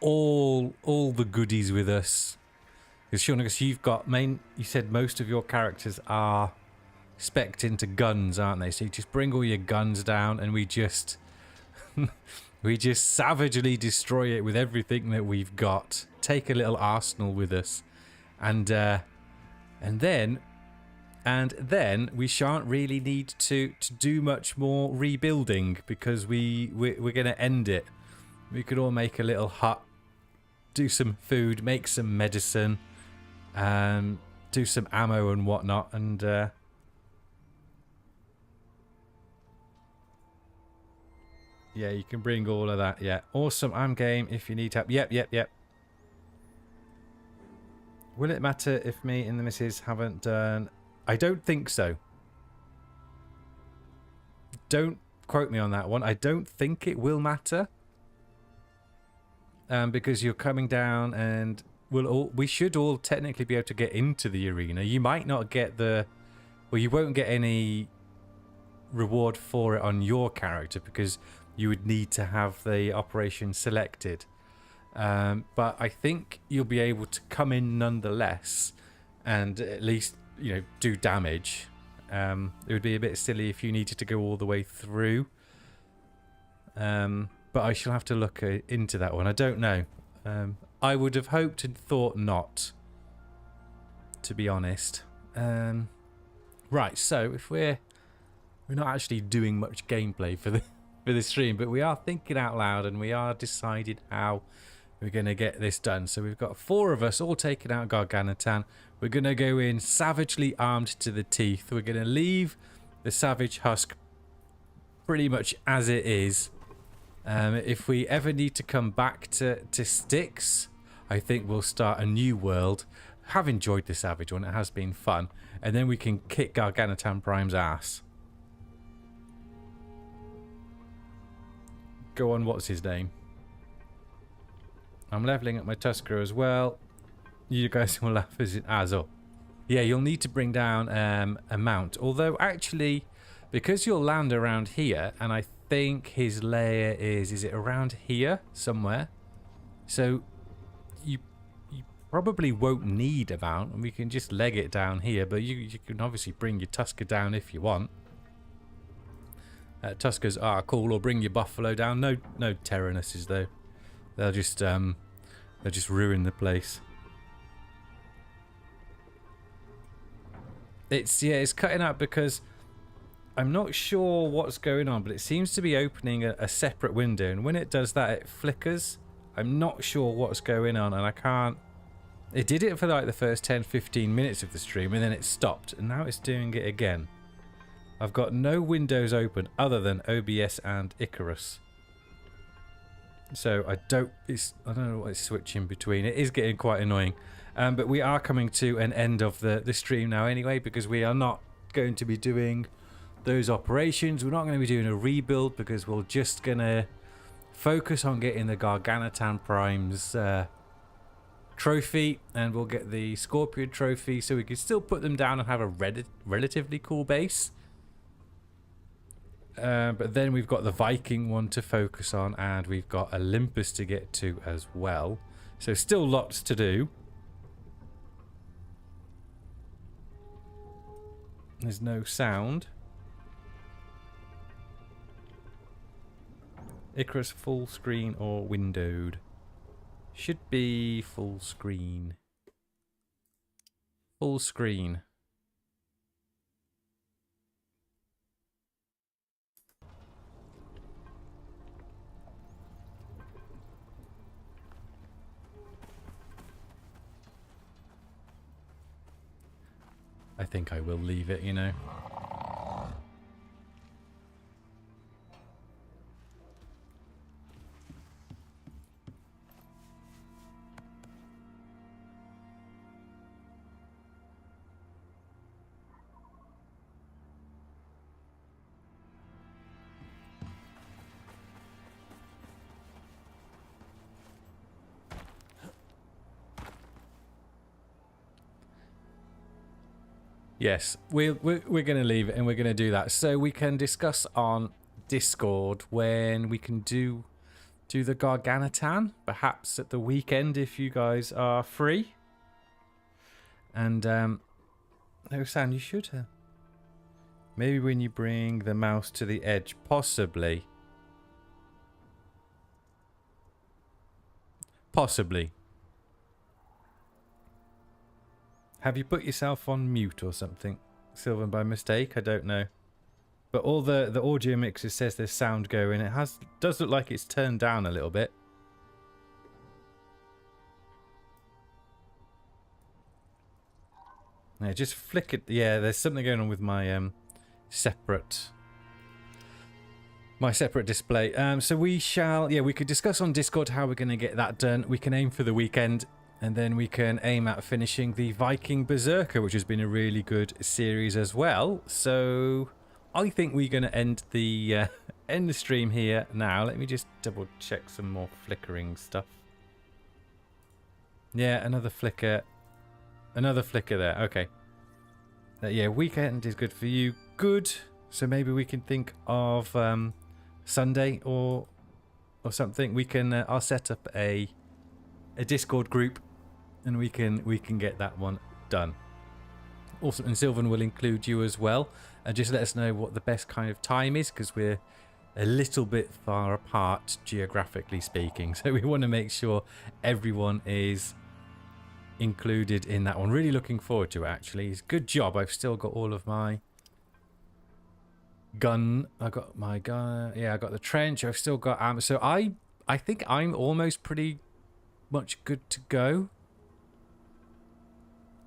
all the goodies with us? Because Sean, you've got you said most of your characters are spec'd into guns, aren't they? So you just bring all your guns down, and we just we just savagely destroy it with everything that we've got. Take a little arsenal with us, and then we shan't really need to do much more rebuilding, because we're gonna end it. We could all make a little hut, do some food, make some medicine. Do some ammo and whatnot, and yeah, you can bring all of that. Yeah, awesome. I'm game if you need help. Yep. Will it matter if me and the missus haven't done? I don't think so. Don't quote me on that one. I don't think it will matter, because you're coming down, and we should all technically be able to get into the arena. You might not get you won't get any reward for it on your character, because you would need to have the operation selected. But I think you'll be able to come in nonetheless, and at least, do damage. It would be a bit silly if you needed to go all the way through. But I shall have to look into that one. I don't know. I would have hoped and thought not, to be honest. Right, so if we're not actually doing much gameplay for the stream, but we are thinking out loud, and we are deciding how we're going to get this done. So we've got 4 of us all taking out Gargantan. We're going to go in savagely armed to the teeth. We're going to leave the Savage Husk pretty much as it is. If we ever need to come back to Styx, I think we'll start a new world. Have enjoyed the Savage one. It has been fun. And then we can kick Gargantan Prime's ass. go on, what's his name? I'm leveling up my Tusker as well. You guys will laugh as it adds up. Yeah, you'll need to bring down a mount. Although, actually, because you'll land around here, and I think his lair is it around here somewhere? So, you probably won't need a mount, and we can just leg it down here, but you can obviously bring your Tusker down if you want. Tuskers are cool, or bring your Buffalo down. No Terranuses though. They'll just ruin the place. It's cutting out because I'm not sure what's going on, but it seems to be opening a separate window, and when it does that, it flickers. I'm not sure what's going on, and I can't. It did it for like the first 10-15 minutes of the stream, and then it stopped, and now it's doing it again. I've got no windows open other than OBS and Icarus. So I don't know what it's switching between. It is getting quite annoying. But we are coming to an end of the stream now anyway, because we are not going to be doing those operations. We're not going to be doing a rebuild, because we're just going to focus on getting the Garganatan Primes trophy, and we'll get the Scorpion trophy so we can still put them down and have a relatively cool base. But then we've got the Viking one to focus on, and we've got Olympus to get to as well. So still lots to do. There's no sound. Icarus full screen or windowed? Should be full screen. Full screen. I think I will leave it, you know. Yes, we're going to leave it, and we're going to do that so we can discuss on Discord when we can do the Garganatan, perhaps at the weekend if you guys are free. And no, Sam, you should have. Maybe when you bring the mouse to the edge, possibly. Possibly. Have you put yourself on mute or something, Sylvan, by mistake? I don't know. But all the audio mixer says there's sound going. It does look like it's turned down a little bit. Yeah, just flick it. Yeah, there's something going on with my separate display. So we shall. Yeah, we could discuss on Discord how we're going to get that done. We can aim for the weekend. And then we can aim at finishing the Viking Berserker, which has been a really good series as well. So I think we're going to end the stream here now. Let me just double check some more flickering stuff. Yeah, another flicker. Another flicker there. Okay. Yeah, weekend is good for you. Good. So maybe we can think of Sunday or something. We can. I'll set up a Discord group. And we can get that one done. Also, and Sylvan will include you as well. And just let us know what the best kind of time is, because we're a little bit far apart, geographically speaking. So we want to make sure everyone is included in that one. Really looking forward to it, actually. It's a good job. I've still got all of my gun. I got my gun. Yeah, I got the trench. I've still got ammo. So I think I'm almost pretty much good to go.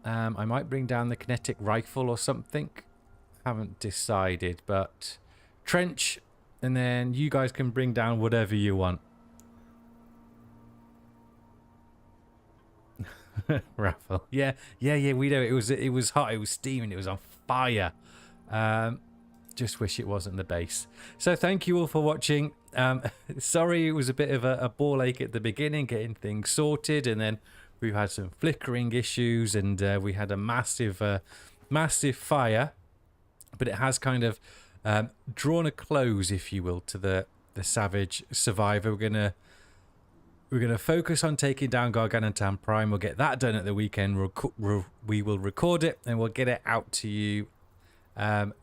I might bring down the kinetic rifle or something. Haven't decided, but trench, and then you guys can bring down whatever you want. Raffle. Yeah, we know it was hot, it was steaming, it was on fire. Just wish it wasn't the base. So thank you all for watching. Sorry it was a bit of a ball ache at the beginning, getting things sorted, and then we've had some flickering issues, and we had a massive fire, but it has kind of drawn a close, if you will, to the Savage Survivor. We're gonna focus on taking down Gargantuan Prime. We'll get that done at the weekend. We will record it and we'll get it out to you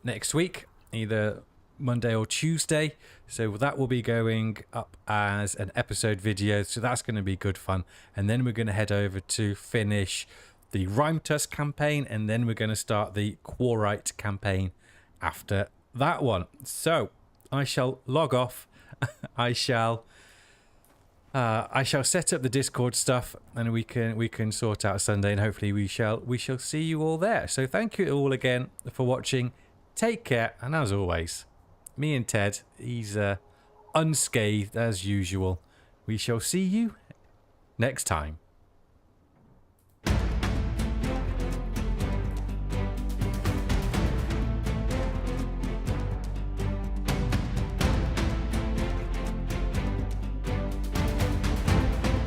next week, either Monday or Tuesday. So that will be going up as an episode video. So that's going to be good fun. And then we're going to head over to finish the Rhyme Tusk campaign, and then we're going to start the Quarite campaign after that one. So I shall log off. I shall set up the Discord stuff, and we can sort out Sunday, and hopefully we shall see you all there. So thank you all again for watching. Take care, and as always, me and Ted, he's unscathed as usual. We shall see you next time.